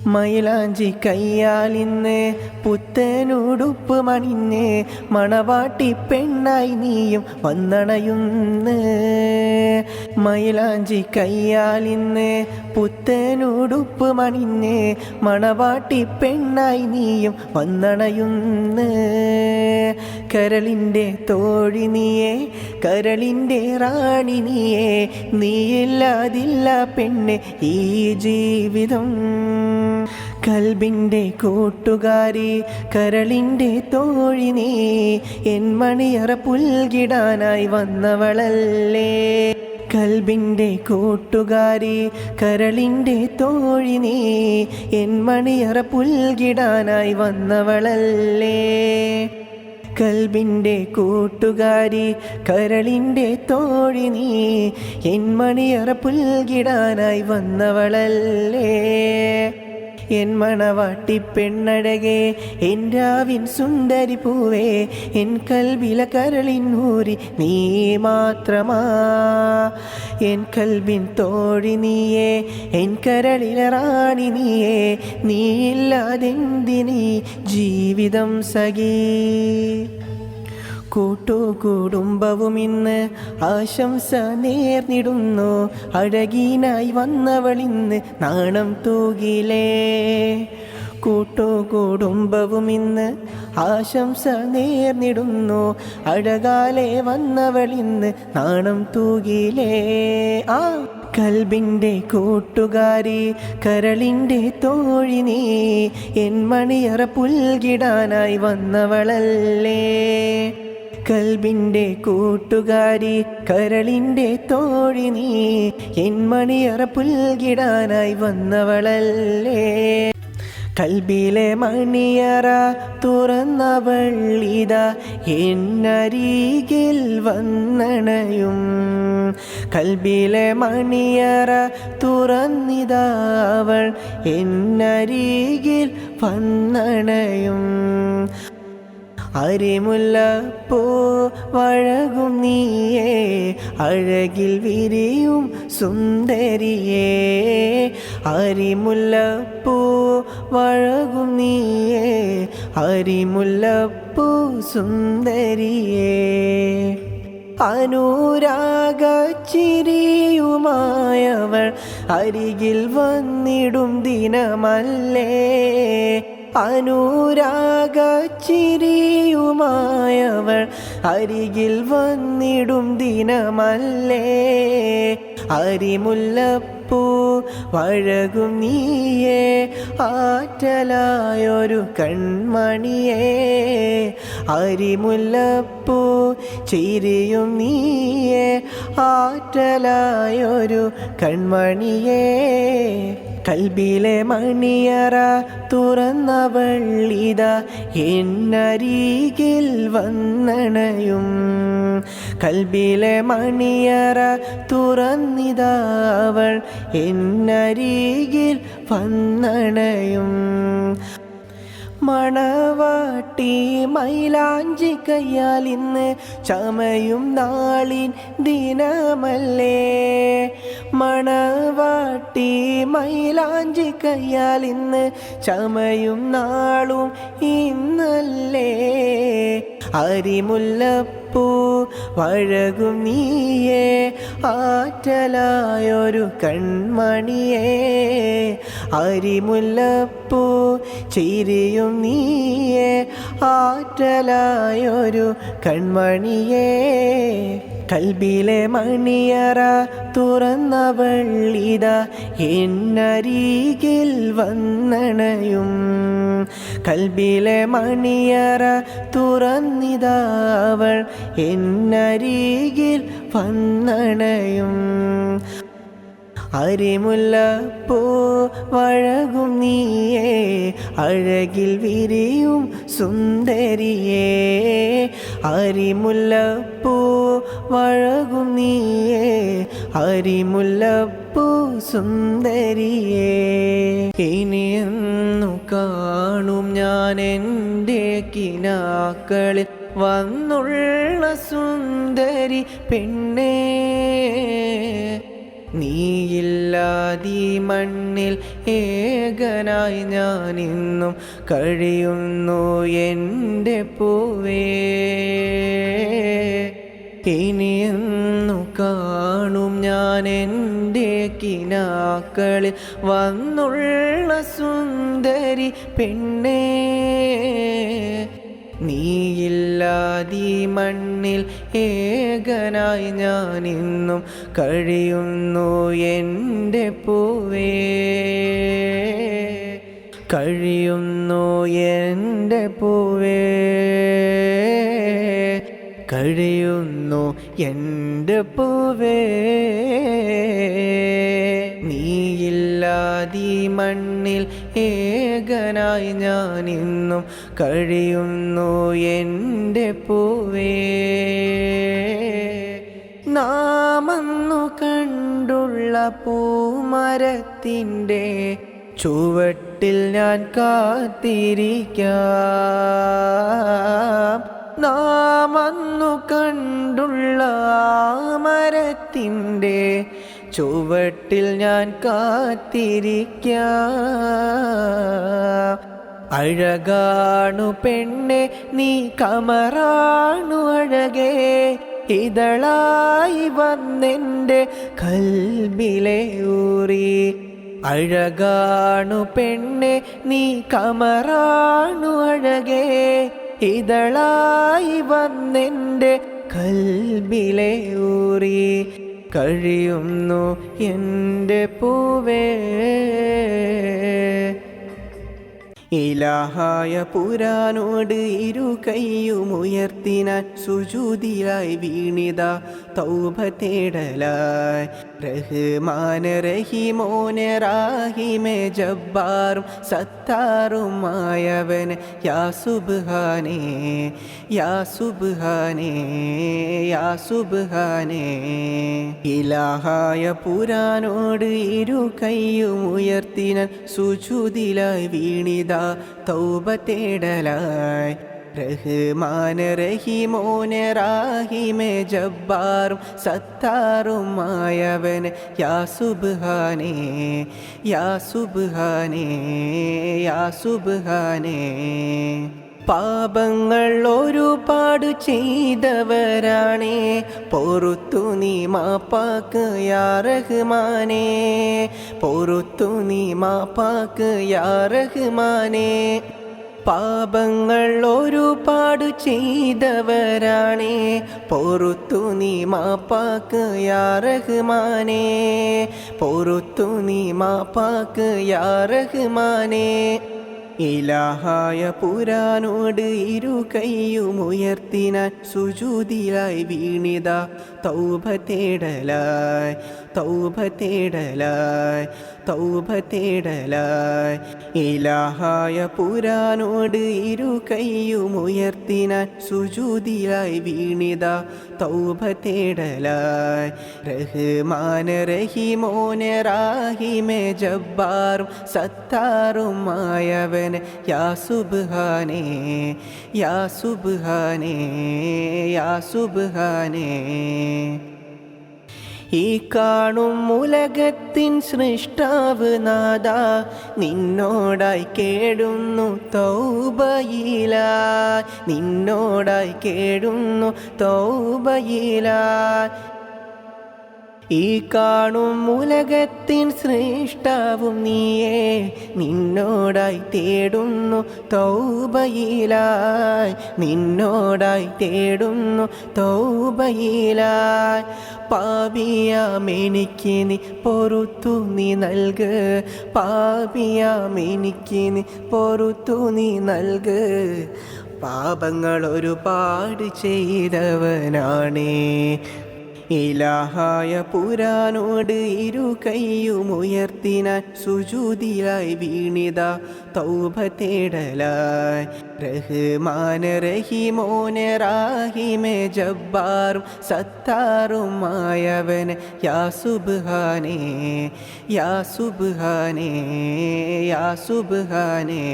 മൈലാഞ്ചി കയ്യാലിന്ന് പുത്തനുടുപ്പ് മണിഞ്ഞ് മണവാട്ടി പെണ്ണായി നീയും വന്നണയുന്ന് മൈലാഞ്ചി കയ്യാലിന്ന് പുത്തനുടുപ്പ് മണിഞ്ഞ് മണവാട്ടി പെണ്ണായി നീയും വന്നണയുന്ന് കരളിൻ്റെ തോഴി നീയേ കരളിൻ്റെ റാണി നീയേ നീയില്ലാതില്ല പെണ്ണ് ഈ ജീവിതം കൽബിൻ്റെ കൂട്ടുകാരി കരളിൻ്റെ തോഴി നീ എൻ മണിയറ പുൽകിടാനായി വന്നവളല്ലേ കൽബിൻ്റെ കൂട്ടുകാരി കരളിൻ്റെ തോഴി നീ എൻ മണിയറ പുൽകിടാനായി വന്നവളല്ലേ കൽബിൻ്റെ കൂട്ടുകാരി കരളിൻ്റെ തോഴി നീ എൻ മണിയറ പുൽകിടാനായി വന്നവളല്ലേ എൻ മണവാട്ടി പെണ്ണഴകേ എൻ രാവിൻ സുന്ദരി പൂവേ എൻ കൽബില കരളിൻ ഊരി നീ മാത്രമാ എൻ കൽബിൻ തോഴി നീയേ എൻ കരളില റാണി നീയേ നീയില്ലാതെന്തിനീ ജീവിതം സഖീ കൂട്ടുകുടുംബവും ഇന്ന് ആശംസ നേർന്നിടുന്നു അഴകീനായി വന്നവളിന്ന് നാണം തൂകിലേ കൂട്ടുകുടുംബവും ഇന്ന് ആശംസ നേർന്നിടുന്നു അഴകാലെ വന്നവളിന്ന് നാണം തൂകിലേ ആ കൽബിൻ്റെ കൂട്ടുകാരി കരളിൻ്റെ തോഴി നീ എൻ മണിയറ പുൽകിടാനായി വന്നവളല്ലേ കൽബിൻ്റെ കൂട്ടുകാരി കരളിൻ്റെ തോഴി നീ എൻ മണിയറ പുൽകിടാനായി വന്നവളല്ലേ കൽബിലെ മണിയറ തുറന്നവളിതാ എന്നരികിൽ വന്നണയും കൽബിലെ മണിയറ തുറന്നിതാവൾ എന്നരികിൽ വന്നണയും അരിമുല്ലപ്പൂ വഴകും നീയേ അഴകിൽ വിരിയും സുന്ദരിയേ അരിമുല്ലപ്പൂ വഴകും നീയേ അരിമുല്ലപ്പൂ സുന്ദരിയേ അനുരാഗച്ചിരിയുമായവൾ അരികിൽ വന്നിടും ദിനമല്ലേ അനുരാഗച്ചിരിയുമായവൾ അരികിൽ വന്നിടും ദിനമല്ലേ അരിമുല്ലപ്പൂ വഴകും നീയേ ആറ്റലായൊരു കൺമണിയേ അരിമുല്ലപ്പൂ ചിരിയും നീയേ ആറ്റലായൊരു കൺമണിയേ കൽബിലെ മണിയറ തുറന്നവളിതാ എന്നരികിൽ വന്നണയും കൽബിലെ മണിയറ തുറന്നിതാവൾ എന്നരികിൽ വന്നണയും മണവാട്ടി മൈലാഞ്ചി കയ്യാൽ ഇന്ന് ചമയും നാളിൻ ദിനമല്ലേ മണവാട്ടി മൈലാഞ്ചി കയ്യാൽ ഇന്ന് ചമയും നാളും ഇന്നല്ലേ അരിമുല്ലപ്പൂ വഴകും നീയേ ആറ്റലായൊരു കൺമണിയേ അരിമുല്ലപ്പൂ ചിരിയും നീയേ ആറ്റലായൊരു കൺമണിയേ കൽബിലെ മണിയറ തുറന്നവളിതാ എന്നരികിൽ വന്നണയും കൽബിലെ മണിയറ തുറന്നിതാ അവൾ എന്നരികിൽ വന്നണയും അരിമുല്ലപ്പൂ വഴകും നീയേ അഴകിൽ വിരിയും സുന്ദരിയേ അരിമുല്ലപ്പൂ വഴകും നീയേ അരിമുല്ലപ്പൂ സുന്ദരിയേ ഇനിയെന്നു കാണും ഞാൻ എൻ്റെ കിനാക്കളിൽ വന്നുള്ള സുന്ദരി പെണ്ണേ നീയില്ലാതീ മണ്ണിൽ ഏകനായി ഞാനിന്നും കഴിയുന്നു എൻ്റെ പൂവേ ഇനിയെന്നു കാണും ഞാൻ എൻ്റെ കിനാക്കളിൽ വന്നുള്ള സുന്ദരി പെണ്ണേ നീയില്ലാതീ മണ്ണിൽ ഏകനായി ഞാനിന്നും കഴിയുന്നു എൻ്റെ പൂവേ കഴിയുന്നു എൻ്റെ പൂവേ കഴിയുന്നു എൻ്റെ പൂവേ നീയില്ലാതീ മണ്ണിൽ ഏകനായി ഞാനിന്നും കഴിയുന്നു എൻ്റെ പൂവേ നാമന്നു കണ്ടുള്ള പൂമരത്തിൻ്റെ ചുവട്ടിൽ ഞാൻ കാത്തിരിക്കാം നാമന്നു കണ്ടുള്ള മരത്തിൻ്റെ ചുവട്ടിൽ ഞാൻ കാത്തിരിക്കാം അഴകാണു പെണ്ണെ നീ കമറാണു അഴകേ ഇതളായി വന്നെൻ്റെ കൽബിലെ ഊറി അഴകാണു പെണ്ണെ നീ കമറാണു അഴകേ ഇതളായി വന്നെൻ്റെ കൽബിലെ ഊറി കഴിയുന്നു എൻ്റെ പൂവേ ഇലാഹായ പുരാനോട് ഇരു കൈയുമുയർത്തിനാൻ സുജൂദിലായി വീണിത തൗബ തേടലായി റഹ്മാൻ റഹീമോനെ റാഹിമേ ജബ്ബാറും സത്താറുമായവന് യാ സുബ്ഹാനേ യാ സുബ്ഹാനേ യാ സുബ്ഹാനേ ഇലാഹായ പുരാനോട് ഇരു കൈയുമുയർത്തിനാൻ സുജൂദിലായി വീണിത തൗബ തേടലായി റഹ്മാൻ റഹീമോനെ റാഹിമേ ജബ്ബാറും സത്താറുമായവന് യാ സുബ്ഹാനേ യാ സുബ്ഹാനേ യാ സുബ്ഹാനേ പാപങ്ങൾ ഒരുപാട് ചെയ്തവരാണേ പൊറുത്തു നീ മാപ്പാക്ക് യാ റഹ്മാനേ പൊറുത്തു നീ മാപ്പാക്ക് യാ റഹ്മാനേ പാപങ്ങൾ ഒരുപാട് ചെയ്തവരാണേ പൊറുത്തു നീ മാപ്പാക്ക് യാ റഹ്മാനേ പൊറുത്തു നീ മാപ്പാക്ക് യാ റഹ്മാനേ ഇലാഹായ പുരാനോട് ഇരു കൈയുമുയർത്തിനാൻ സുജൂദിലായി വീണിത തൗബ തേടലായി തൗബ തേടലായി തൗബ തേടലായി ഇലാഹായ പുരാനോട് ഇരു കൈയുമുയർത്തിനാൻ സുജൂദിലായി വീണിത തൗബ തേടലായി റഹ്മാൻ റഹീമോനെ റാഹിമേ ജബ്ബാറും സത്താറുമായവന് യാ സുബ്ഹാനേ യാ സുബ്ഹാനേ യാ സുബ്ഹാനേ ഈ കാണും ഉലകത്തിൻ സൃഷ്ടാവ് നാഥ നിന്നോടായി കേടുന്നു തൗബയിലായി, നിന്നോടായി കേടുന്നു തൗബയിലായി. ഈ കാണും ഉലകത്തിൻ സൃഷ്ടാവും നീയേ നിന്നോടായി തേടുന്നു തൗബയിലായി, നിന്നോടായി തേടുന്നു തൗബയിലായി. പാപിയാമെനിക്ക് നീ പൊറുത്തു നീ നൽക്, പാപിയാമെനിക്ക് നീ പൊറുത്തു നീ നൽക്. പാപങ്ങൾ ഒരുപാട് ചെയ്തവനാണേ, ഇലാഹായ പുരാനോട് ഇരു കൈയുമുയർത്തിനാൻ സുജൂദിലായി വീണിത തൗബ തേടലായി. റഹ്മാൻ റഹീമോനെ റാഹിമേ ജബ്ബാറും സത്താറുമായവന് യാ സുബ്ഹാനേ, യാ സുബ്ഹാനേ, യാ സുബ്ഹാനേ.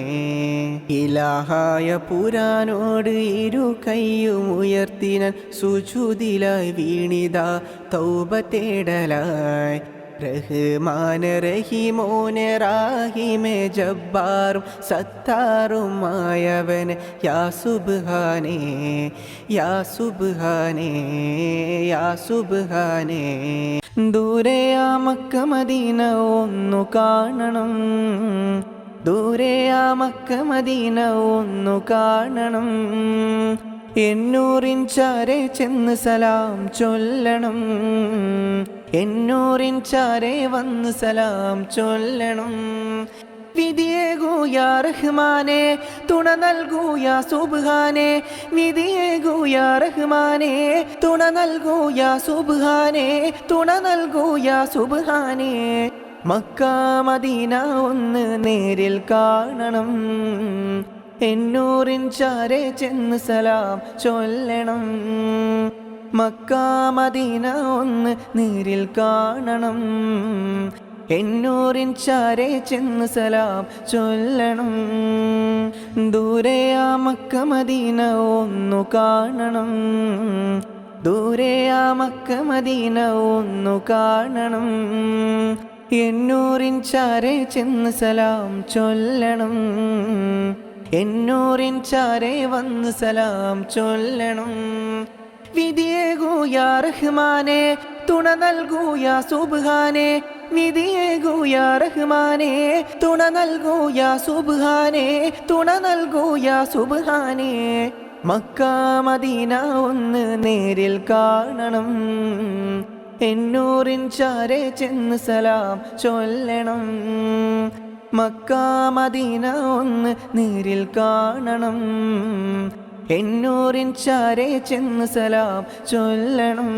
ഇലാഹായ പുരാനോട് ഇരു കൈയുമുയർത്തിനാൻ സുജൂദിലായി വീണിത തൗബ തേടലായി. റഹ്മാൻ റഹീമോനെ റാഹിമേ ജബ്ബാറും സത്താറുമായവന് യാ സുബ്ഹാനേ, യാ സുബ്ഹാനേ, യാ സുബ്ഹാനേ. ദൂരെ ആ മക്ക മദീന ഒന്നു കാണണം, ദൂരെ ആ മക്ക മദീന ഒന്നു കാണണം. എന്നൂറിൻ ചാരെ ചെന്ന് സലാം ചൊല്ലണം, എന്നൂറിൻ ചാരെ വന്ന് സലാം ചൊല്ലണം. വിധിയേകൂ യാ റഹ്മാനെ തുണ നൽകൂ യാ സുബ്ഹാനെ, വിധിയേകൂ യാ റഹ്മാനെ തുണ നൽകൂ യാ സുബ്ഹാനെ, തുണ നൽകൂ യാ സുബ്ഹാനെ. മക്ക മദീന ഒന്ന് നേരിൽ കാണണം, എന്നൂറിൻ ചാരെ ചെന്ന് സലാം ചൊല്ലണം. മക്ക മദീന ഒന്ന് നേരിൽ കാണണം, എന്നൂറിൻ ചാരെ ചെന്ന് സലാം ചൊല്ലണം. ദൂരെ ആ മക്ക മദീന ഒന്നു കാണണം, ദൂരെ ആ മക്ക മദീന ഒന്നു കാണണം. എന്നൂറിൻ ചാരെ ചെന്ന് സലാം ചൊല്ലണം, എന്നൂറിൻ ചാരെ വന്ന് സലാം ചൊല്ലണം. വിധിയേകൂ യാ റഹ്മാനെ തുണ നൽകൂ യാ സുബ്ഹാനെ, വിധിയേകൂ യാ റഹ്മാനെ തുണ നൽകൂ യാ സുബ്ഹാനെ, തുണ നൽകൂ യാ സുബ്ഹാനെ. മക്ക മദീന ഒന്ന് നേരിൽ കാണണം, എന്നൂറിൻ ചാരെ ചെന്ന് സലാം ചൊല്ലണം. മക്ക മദീന ഒന്ന് നേരിൽ കാണണം, എന്നൂറിൻ ചാരെ ചെന്ന് സലാം ചൊല്ലണം.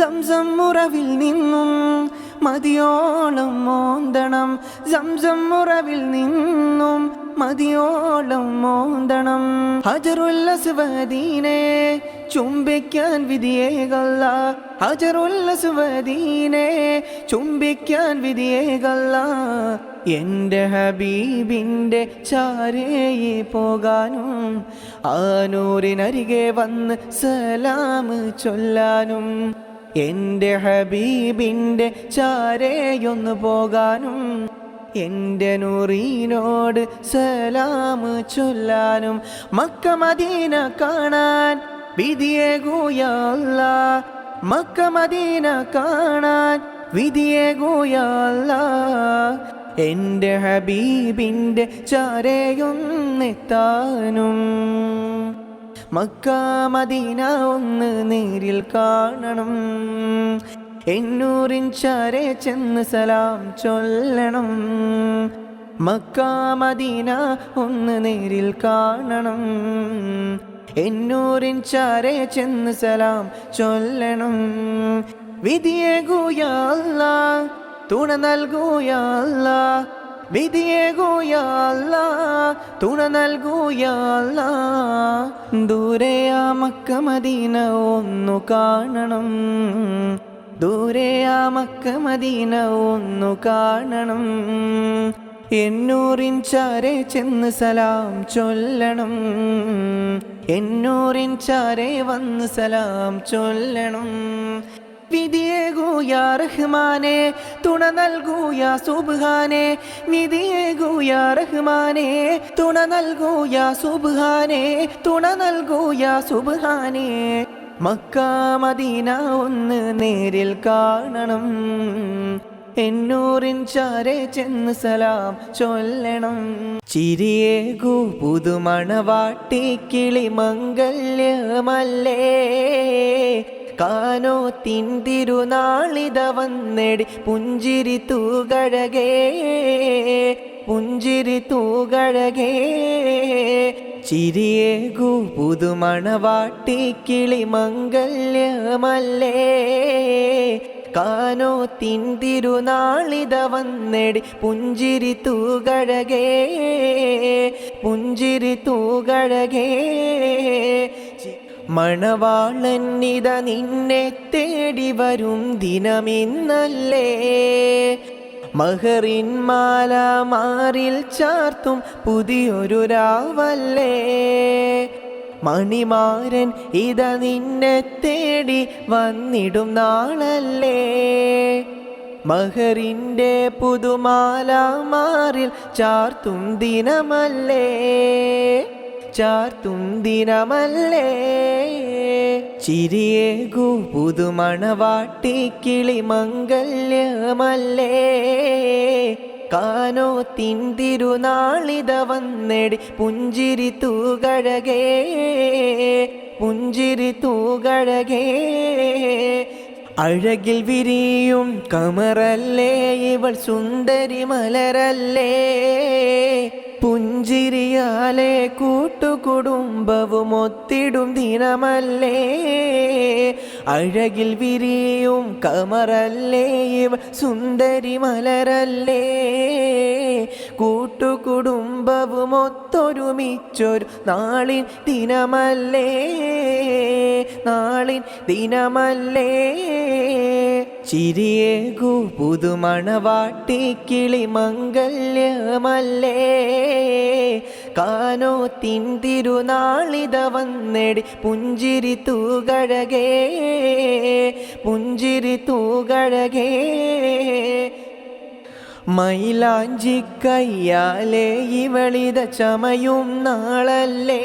സംസം ഉറവിൽ നിന്നും മതിയോളം മോന്തണം, സംസം ഉറവിൽ നിന്നും മതിയോളം മോന്തണം. ഹജറുൽ അസ്വദീനെ ചുംബിക്കാൻ വിധിയേകല്ല, ഹജറുൽ അസ്വദീനെ ചുംബിക്കാൻ വിധിയേകല്ല. എൻ്റെ ഹബീബിൻ്റെ ചാരയെ പോകാനും ആ നൂറിനരികെ വന്ന് സലാം ചൊല്ലാനും, എൻ്റെ ഹബീബിൻ്റെ ചാരയൊന്ന് പോകാനും എൻ്റെ നൂറിനോട് സലാം ചൊല്ലാനും. മക്ക മദീന കാണാൻ വിധിയേകൂ യാ അല്ലാഹ്, മക്ക മദീന കാണാൻ വിധിയേകൂ യാ അല്ലാഹ്. എൻ്റെ ഹബീബിൻ്റെ ചാരയൊന്നെത്താനും മക്ക മദീന ഒന്ന് നേരിൽ കാണണം, എന്നൂറിൻ ചാരെ ചെന്ന് സലാം ചൊല്ലണം. മക്ക മദീന ഒന്ന് നേരിൽ കാണണം, എന്നൂറിൻ ചാരെ ചെന്ന് സലാം ചൊല്ലണം. വിധിയേകൂ യാ അല്ലാഹ് തുണ നൽകൂ യാ അല്ലാഹ്, വിധിയേകൂ യാ അല്ലാഹ് തുണ നൽകൂ യാ അല്ലാഹ്. ദൂരെ ആ മക്ക മദീന ഒന്നു കാണണം, ദൂരെ ആ മക്ക മദീന ഒന്നു കാണണം. എന്നൂറിൻ ചാരെ ചെന്ന് സലാം ചൊല്ലണം, എന്നൂറിൻ ചാരെ വന്ന് സലാം ചൊല്ലണം. വിധിയേകൂ യാ റഹ്മാനേ തുണ നൽകൂ യാ സുബ്ഹാനേ വിധിയേകൂ യാ റഹ്മാനേ തുണ നൽകൂ യാ സുബ്ഹാനേ തുണ നൽകൂ യാ സുബ്ഹാനേ മക്ക മദീന ഒന്ന് നേരിൽ കാണണം എന്നൂറിൻ ചാരെ ചെന്ന് സലാം ചൊല്ലണം ചിരിയേകൂ പുതുമണവാട്ടി കിളി മംഗല്യമല്ലേ കാനോത്തിൻ തിരുനാളിത വന്നെടി പുഞ്ചിരി തൂകഴകേ പുഞ്ചിരി തൂകഴകേ ചിരിയേകൂ പുതുമണവാട്ടി കിളി മംഗല്യമല്ലേ കാനോത്തിൻ തിരുനാളിത വന്നെടി പുഞ്ചിരി തൂകഴകേ പുഞ്ചിരി തൂകഴകേ മണവാളന്നിത നിന്നെ തേടി വരും ദിനമിന്നല്ലേ മഹറിൻ മാല മാറിൽ ചാർത്തും പുതിയൊരു രാവല്ലേ മണിമാരൻ ഇത നിന്നെ തേടി വന്നിടും നാളല്ലേ മഹറിൻ്റെ പുതുമാല മാറിൽ ചാർത്തും ദിനമല്ലേ ചാർത്തും ദിനമല്ലേ ചിരിയേകൂ പുതുമണവാട്ടി കിളി മംഗല്യമല്ലേ കാനോത്തിൻ തിരുനാളിത വന്നെടി പുഞ്ചിരി തൂകഴകേ പുഞ്ചിരി തൂകഴകേ അഴകിൽ വിരിയും കമറല്ലേ ഇവൾ സുന്ദരി മലരല്ലേ പുഞ്ചിരിയാലെ കൂട്ടുകുടുംബവും ഒത്തിടും ദിനമല്ലേ അഴകിൽ വിരിയും കമറല്ലേ ഇവൾ സുന്ദരി മലരല്ലേ കൂട്ടുകുടുംബവും ഒത്തൊരുമിച്ചൊരു നാളിൻ ദിനമല്ലേ നാളിൻ ദിനമല്ലേ ചിരിയേകൂ പുതുമണവാട്ടി കിളി മംഗല്യമല്ലേ കാനോത്തിൻ തിരുനാളിത വന്നെടി പുഞ്ചിരി തൂകഴകേ പുഞ്ചിരി തൂകഴകേ മൈലാഞ്ചി കയ്യാലേ ഇവളിത ചമയും നാളല്ലേ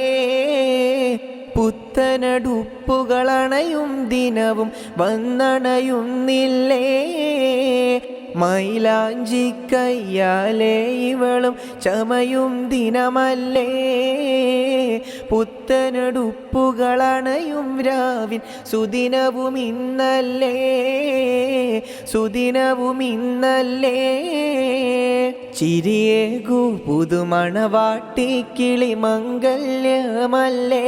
പുത്തനടുപ്പുകളണയും ദിനവും വന്നണയുന്നില്ലേ മൈലാഞ്ചി കയ്യാലേ ഇവളും ചമയും ദിനമല്ലേ പുത്തനടുപ്പുകളണയും രാവിൻ സുദിനവും ഇന്നല്ലേ സുദിനവും ഇന്നല്ലേ ചിരിയേകൂ പുതുമണവാട്ടി കിളി മംഗല്യമല്ലേ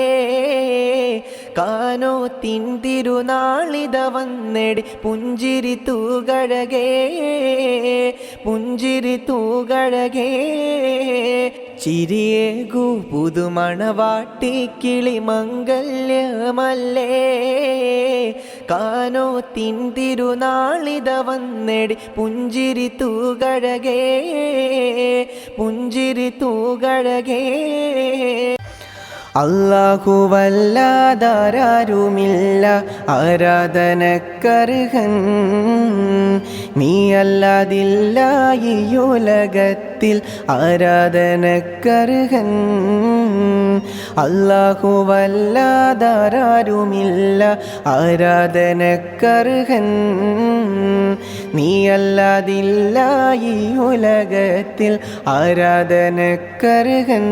കാനോത്തിൻ തിരുനാളിത വന്നെടി പുഞ്ചിരി തൂകഴകേ പുഞ്ചിരി തൂകഴകേ ചിരിയേകൂ പുതുമണവാട്ടി കിളി മംഗല്യമല്ലേ കാനോത്തിൻ തിരുനാളിത വന്നെടി പുഞ്ചിരി തൂകഴകേ പുഞ്ചിരി തൂകഴകേ അല്ലാഹുവല്ലാതാരുമില്ല ആരാധനക്കർഹൻ നീയല്ലാതില്ല ഈ ഉലകത്തിൽ ആരാധനക്കർഹൻ അല്ലാഹുവല്ലാതാരുമില്ല ആരാധനക്കർഹൻ നീയല്ലാതില്ല ഈ ഉലകത്തിൽ ആരാധനക്കർഹൻ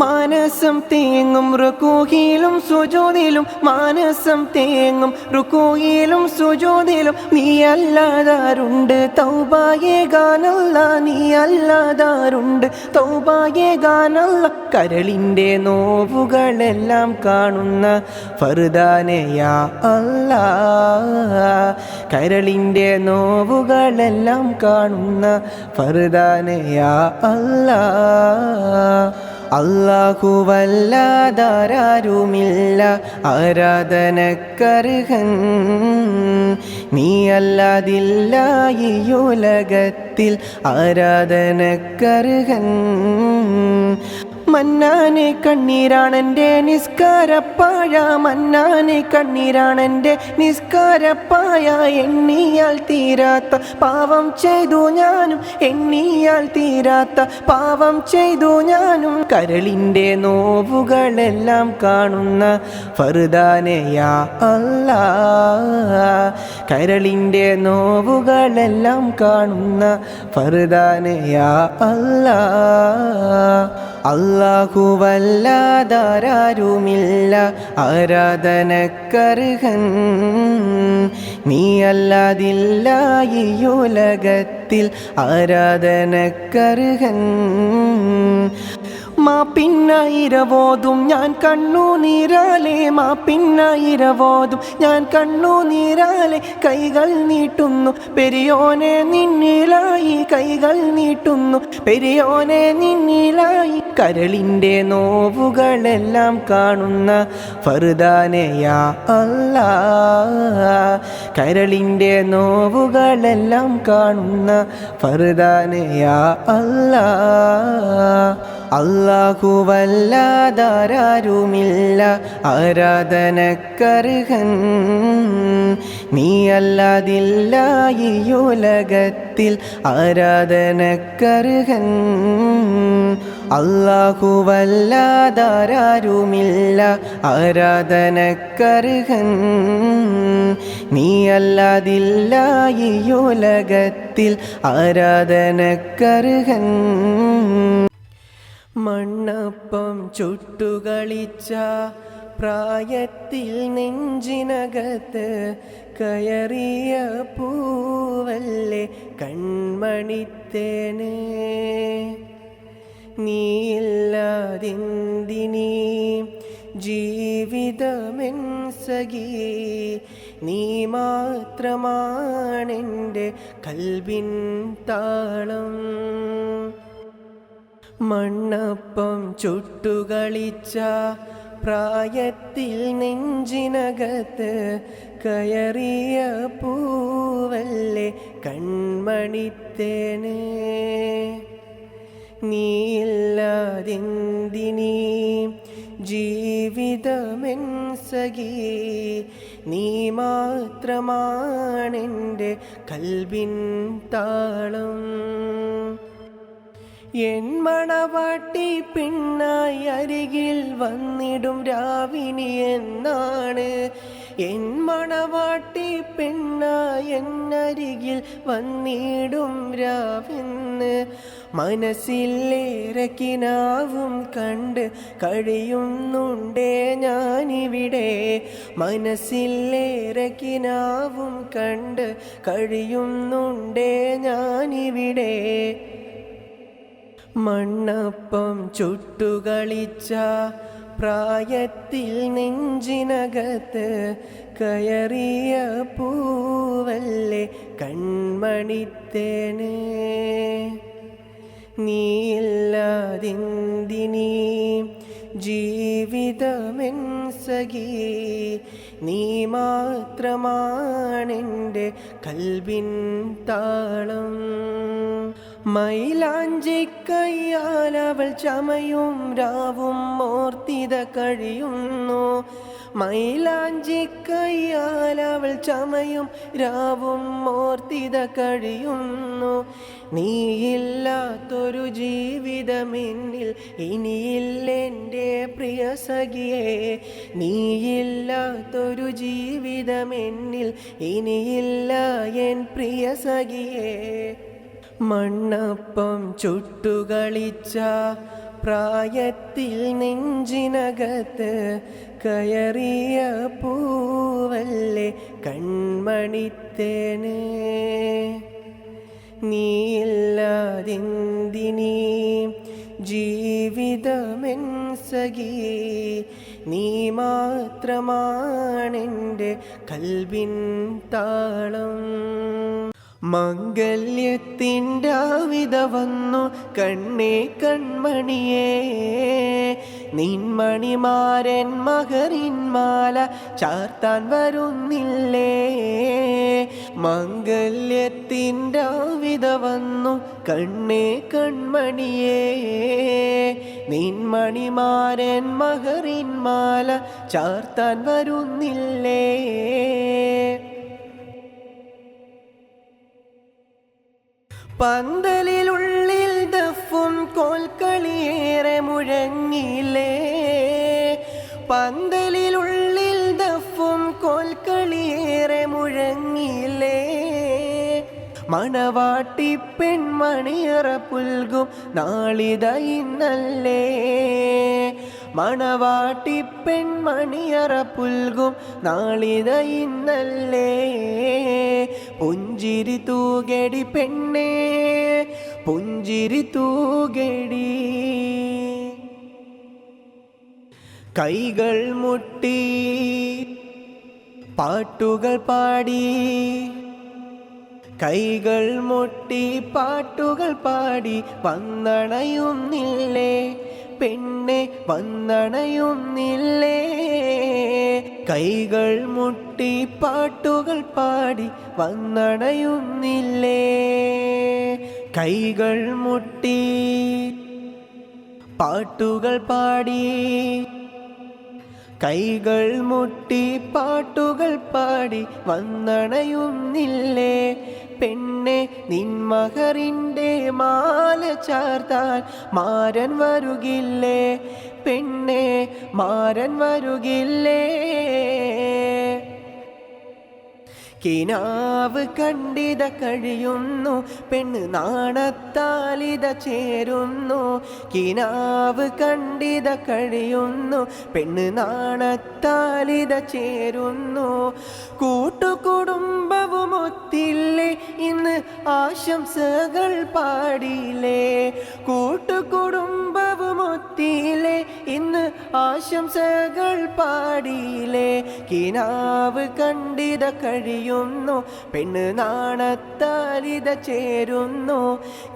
മാനസം തേങ്ങും റുകൂഹിലും സുജൂദിലും മാനസം തേങ്ങും റുകൂഹിലും സുജൂദിലും നീയല്ലാതാരുണ്ട് തൗബയെ ഗാനല്ല നീയല്ലാതാരുണ്ട് തൗബയെ ഗാനല്ല കരളിൻ്റെ നോവുകളെല്ലാം കാണുന്ന ഫർദാനെ യാ അല്ലാ കരളിൻ്റെ നോവുകളെല്ലാം കാണുന്ന ഫർദാനെ യാ അല്ലാ അല്ലാഹുവല്ലാതാരുമില്ല ആരാധനക്കർഹൻ നീയല്ലാതില്ല ഈ ഉലകത്തിൽ ആരാധനക്കർഹൻ മന്നാനെ കണ്ണീരാണെൻ്റെ നിസ്കാരപ്പായ, മന്നാനെ കണ്ണീരാണെൻ്റെ നിസ്കാരപ്പായ. എണ്ണിയാൽ തീരാത്ത പാവം ചെയ്തു ഞാനും, എണ്ണിയാൽ തീരാത്ത പാവം ചെയ്തു ഞാനും. കരളിൻ്റെ നോവുകളെല്ലാം കാണുന്ന ഫർദാനെ യാ അല്ലാ, കരളിൻ്റെ നോവുകളെല്ലാം കാണുന്ന ഫർദാനെ യാ അല്ലാ. അല്ലാഹുവല്ലാതാരുമില്ല ആരാധനക്കർഹൻ, നീയല്ലാതില്ല ഈ ഉലകത്തിൽ ആരാധനക്കർഹൻ. മാപ്പിന്നായിരവോതും ഞാൻ കണ്ണുനീരാലെ, മാപ്പിന്നായിരവോതും ഞാൻ കണ്ണുനീരാലെ. കൈകൾ നീട്ടുന്നു പെരിയോനെ നിന്നിലായി, കൈകൾ നീട്ടുന്നു പെരിയോനെ നിന്നിലായി. കരളിൻ്റെ നോവുകളെല്ലാം കാണുന്ന ഫർദാനെ യാ അല്ലാ, കരളിൻ്റെ നോവുകളെല്ലാം കാണുന്ന ഫർദാനെ യാ അല്ലാ. അല്ലാഹുവല്ലാതാരുമില്ല ആരാധനക്കർഹൻ, നീയല്ലാതില്ല ഈ ഉലകത്തിൽ ആരാധനക്കർഹൻ. അല്ലാഹുവല്ലാതാരുമില്ല ആരാധനക്കർഹൻ, നീയല്ലാതില്ല ഈ ഉലകത്തിൽ ആരാധനക്കർഹൻ. മണ്ണപ്പം ചുട്ടുകളിച്ച പ്രായത്തിൽ നെഞ്ചിനകത്ത് കയറിയ പൂവല്ലേ കൺമണിത്തേനെ, നീയില്ലാതെന്തിനീ ജീവിതമെൻ സഖി, നീ മാത്രമാണെൻ്റെ കൽബിൻ താളം. മണ്ണപ്പം ചുട്ടുകളിച്ച പ്രായത്തിൽ നെഞ്ചിനകത്ത് കയറിയ പൂവല്ലേ കൺമണിത്തേനെ, നീയില്ലാതെന്തിനീ ജീവിതമെൻ സഖി, നീ മാത്രമാണെൻ്റെ കൽബിൻ താളം. എൻ മണവാട്ടി പെണ്ണായി അരികിൽ വന്നിടും രാവിനി എന്നാണ്, എൻ മണവാട്ടി പെണ്ണായി എന്നരികിൽ വന്നിടും രാവെന്ന്. മനസ്സിലേറെ കിനാവും കണ്ട് കഴിയുന്നുണ്ടേ ഞാനിവിടെ, മനസ്സിലേറെ കിനാവും കണ്ട് കഴിയുന്നുണ്ടേ ഞാനിവിടെ. മണ്ണപ്പം ചുട്ടുകളിച്ച പ്രായത്തിൽ നെഞ്ചിനകത്ത് കയറിയ പൂവല്ലേ കൺമണിത്തേനെ, നീയില്ലാതെന്തിനീ ജീവിതമെൻ സഖി, നീ മാത്രമാണെൻ്റെ കൽബിൻ താളം. മൈലാഞ്ചി കയ്യാൽ അവൾ ചമയും രാവും ഓർത്തിത കഴിയുന്നു, മൈലാഞ്ചി കയ്യാൽ അവൾ ചമയും രാവും ഓർത്തിത കഴിയുന്നു. നീയില്ലാത്തൊരു ജീവിതമെന്നിൽ ഇനിയില്ലെൻ്റെ പ്രിയ സഖിയേ, നീയില്ലാത്തൊരു ജീവിതമെന്നിൽ ഇനിയില്ല എൻ പ്രിയ സഖിയേ. മണ്ണപ്പം ചുട്ടുകളിച്ച പ്രായത്തിൽ നെഞ്ചിനകത്ത് കയറിയ പൂവല്ലേ കൺമണിത്തേനെ, നീയില്ലാതെന്തിനീ ജീവിതമെൻ സഖി, നീ മാത്രമാണെൻ്റെ കൽബിൻ താളം. മംഗല്യത്തിൻ്റെ വിധ വന്നു കണ്ണേ കൺമണിയേ, നിൻമണിമാരൻ മകരിന്മാല ചാർത്താൻ വരുന്നില്ലേ. മംഗല്യത്തിൻ്റെ വിധ വന്നു കണ്ണേ കൺമണിയേ, നിൻമണിമാരൻ മഹറിൻ മാല ചാർത്താൻ വരുന്നില്ലേ. പന്തലിനുള്ളിൽ ദഫും കോൽക്കളിയേറെ മുഴങ്ങിയില്ലേ. പന്തലിനുള്ളിൽ ദഫും കോൽക്കളിയേറെ മുഴങ്ങിയില്ലേ. മണവാട്ടി പെൺമണിയറ പുൽകും നാളിത ഇന്നല്ലേ. മണവാട്ടി പെൺമണിയറ പുൽകും നാളിത ഇന്നല്ലേ. പുഞ്ചിരി തൂകടി പെണ്ണേ പുഞ്ചിരി തൂകടി. കൈകൾ മുട്ടി പാട്ടുകൾ പാടി. കൈകൾ മുട്ടി പാട്ടുകൾ പാടി വന്നണയുന്നില്ലേ പെണ്ണെ വന്നണയുന്നില്ലേ. കൈകൾ മുട്ടി പാട്ടുകൾ പാടി വന്നണയുന്നില്ലേ. കൈകൾ മുട്ടി പാട്ടുകൾ പാടി. കൈകൾ മുട്ടി പാട്ടുകൾ പാടി വന്നണയുന്നില്ലേ പെണ്ണെ നിൻമഹറിൻ്റെ മാല ചാർത്താൻ മാരൻ വരുകില്ലേ. പെണ്ണെ മാരൻ വരുകില്ലേ. കിനാവ് കണ്ടിത കഴിയുന്നു പെണ്ണ് നാണത്താലിത ചേരുന്നു. കിനാവ് കണ്ടിത കഴിയുന്നു പെണ്ണ് നാണത്താലിത ചേരുന്നു. കൂട്ടുകുടുംബവുമൊത്തില്ലേ ഇന്ന് ആശംസകൾ പാടിയില്ലേ. കൂട്ടുകുടുംബവുമൊത്തില്ലേ ഇന്ന് ആശംസകൾ പാടിയില്ലേ. കിനാവ് കണ്ടിത കഴിയുന്നു പെണ്ണ് നാണത്താലിത ചേരുന്നു.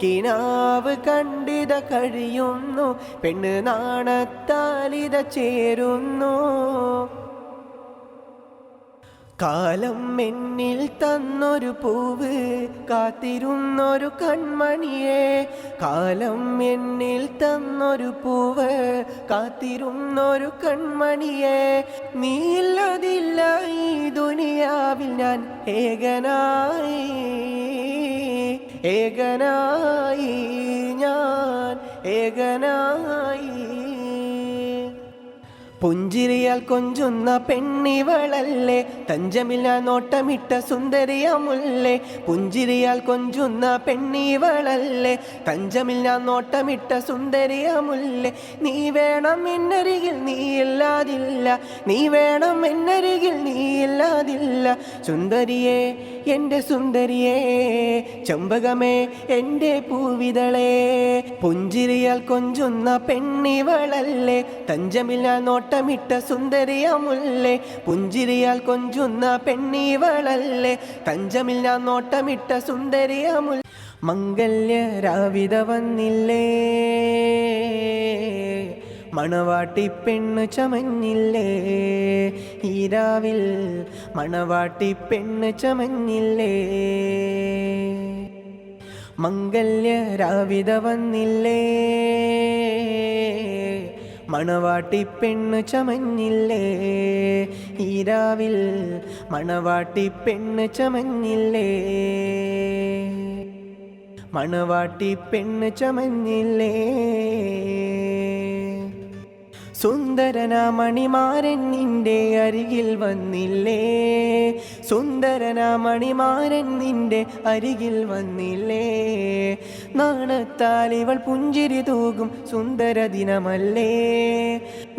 കിനാവ് കണ്ടിത കഴിയുന്നു പെണ്ണ് നാണത്താലിത ചേരുന്നു. കാലം എന്നിൽ തന്നൊരു പൂവ് കാത്തിരുന്നൊരു കൺമണിയെ. കാലം എന്നിൽ തന്നൊരു പൂവ് കാത്തിരുന്നൊരു കൺമണിയെ. നീയില്ലതില്ല ഈ ദുനിയാവിൽ ഞാൻ ഏകനായി. ഏകനായി ഞാൻ ഏകനായി. പുഞ്ചിരിയാൽ കൊഞ്ചുന്ന പെണ്ണിവളല്ലേ തഞ്ചമില്ല നോട്ടമിട്ട സുന്ദരിയമുല്ലേ. പുഞ്ചിരിയാൽ കൊഞ്ചുന്ന പെണ്ണിവളല്ലേ തഞ്ചമില്ല നോട്ടമിട്ട സുന്ദരിയമുല്ലേ. നീ വേണം എന്നരികിൽ നീയില്ലാതില്ല. നീ വേണം എന്നരികിൽ നീയില്ലാതില്ല. സുന്ദരിയേ എൻ്റെ സുന്ദരിയേ ചെമ്പകമേ എൻ്റെ പൂവിതളേ. പുഞ്ചിരിയാൽ കൊഞ്ചുന്ന പെണ്ണിവളല്ലേ തഞ്ചമില്ല നോട്ടമിട്ട സുന്ദരിയമുല്ലേ. പുഞ്ചിരിയാൽ കൊഞ്ചുന്ന പെണ്ണിവളല്ലേ തഞ്ചമില്ല നോട്ടമിട്ട സുന്ദരിയമുല്ല. മംഗല്യ രാവിത വന്നില്ലേ മണവാട്ടി പെണ്ണ് ചമഞ്ഞില്ലേ. ഈരാവിൽ മണവാട്ടി പെണ്ണ് ചമഞ്ഞില്ലേ. മംഗല്യ രാവിത വന്നില്ലേ മണവാട്ടി പെണ്ണ് ചമഞ്ഞില്ലേ. ഈരാവിൽ മണവാട്ടി പെണ്ണ് ചമഞ്ഞില്ലേ. മണവാട്ടി പെണ്ണ് ചമഞ്ഞില്ലേ. സുന്ദരനാ മണിമാരൻ നിന്റെ അരികിൽ വന്നില്ലേ. സുന്ദരനാ മണിമാരൻ നിന്റെ അരികിൽ വന്നില്ലേ. നാണത്താൽ ഇവൾ പുഞ്ചിരി തൂകും സുന്ദര ദിനമല്ലേ.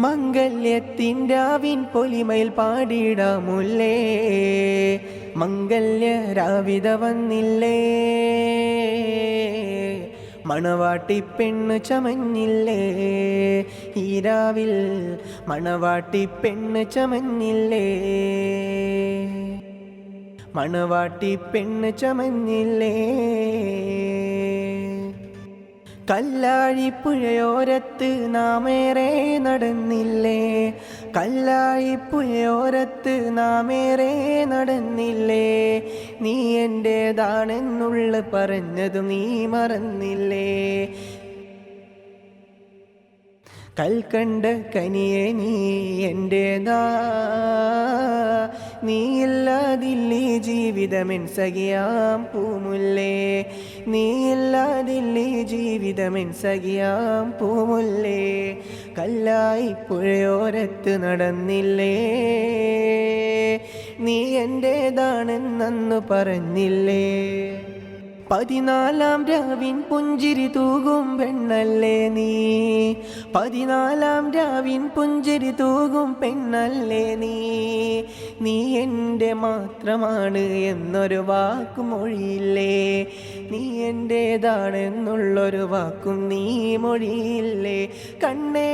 മംഗല്യത്തിൻ്റെ ആവിൻ പൊലിമയിൽ പാടിയിടാമുല്ലേ. മംഗല്യ രാവിത വന്നില്ലേ മണവാട്ടി പെണ്ണ് ചമഞ്ഞില്ലേ. ഈരാവിൽ മണവാട്ടി പെണ്ണ് ചമഞ്ഞില്ലേ. മണവാട്ടി പെണ്ണ് ചമഞ്ഞില്ലേ. കല്ലാഴിപ്പുഴയോരത്ത് നാമേറെ നടന്നില്ലേ. കല്ലാഴിപ്പുഴയോരത്ത് നാമേറെ നടന്നില്ലേ. നീ എൻ്റേതാണെന്നുള്ള പറഞ്ഞതും നീ മറന്നില്ലേ. കൽക്കണ്ട കനിയെ നീ എൻ്റെതാ, നീയില്ലാതില്ലീ ജീവിതമെൻ സഖിയാം പൂമുല്ലേ, നീയില്ലാതില്ലീ ജീവിതമെൻ സഖിയാം പൂമുല്ലേ. കല്ലായി പുഴയോരത്ത് നടന്നില്ലേ, നീ എൻ്റേതാണെന്നു പറഞ്ഞില്ലേ. 14 രാവിൻ പുഞ്ചിരി തൂകും പെണ്ണല്ലേ നീ, 14 രാവിൻ പുഞ്ചിരി തൂകും പെണ്ണല്ലേ നീ. നീ എൻ്റെ മാത്രമാണ് എന്നൊരു വാക്കും മൊഴിയില്ലേ, നീ എൻ്റേതാണെന്നുള്ളൊരു വാക്കും നീ മൊഴിയില്ലേ. കണ്ണേ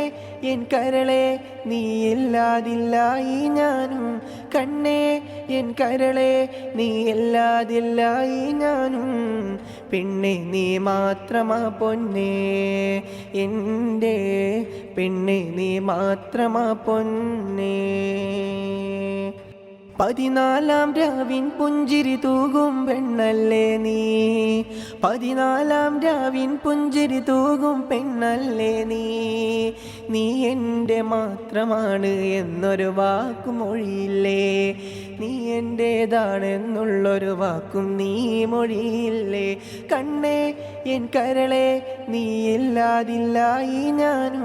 എൻ കരളെ നീയില്ലാതില്ലായി ഞാനും, കണ്ണേ എൻ കരളെ നീയില്ലാതില്ലായി ഞാനും. പെണ്ണെ നീ മാത്രമാ പൊന്നേ എൻ്റെ, പെണ്ണെ നീ മാത്രമാ പൊന്നേ. 14 രാവിൻ പുഞ്ചിരി തൂകും പെണ്ണല്ലേ നീ, 14 രാവിൻ പുഞ്ചിരി തൂകും പെണ്ണല്ലേ നീ. നീ എൻ്റെ മാത്രമാണ് എന്നൊരു വാക്കും മൊഴിയില്ലേ, നീ എൻ്റേതാണെന്നുള്ളൊരു വാക്കും നീ മൊഴിയില്ലേ. കണ്ണേ എൻ കരളെ നീയില്ലാതില്ലായി ഞാനും,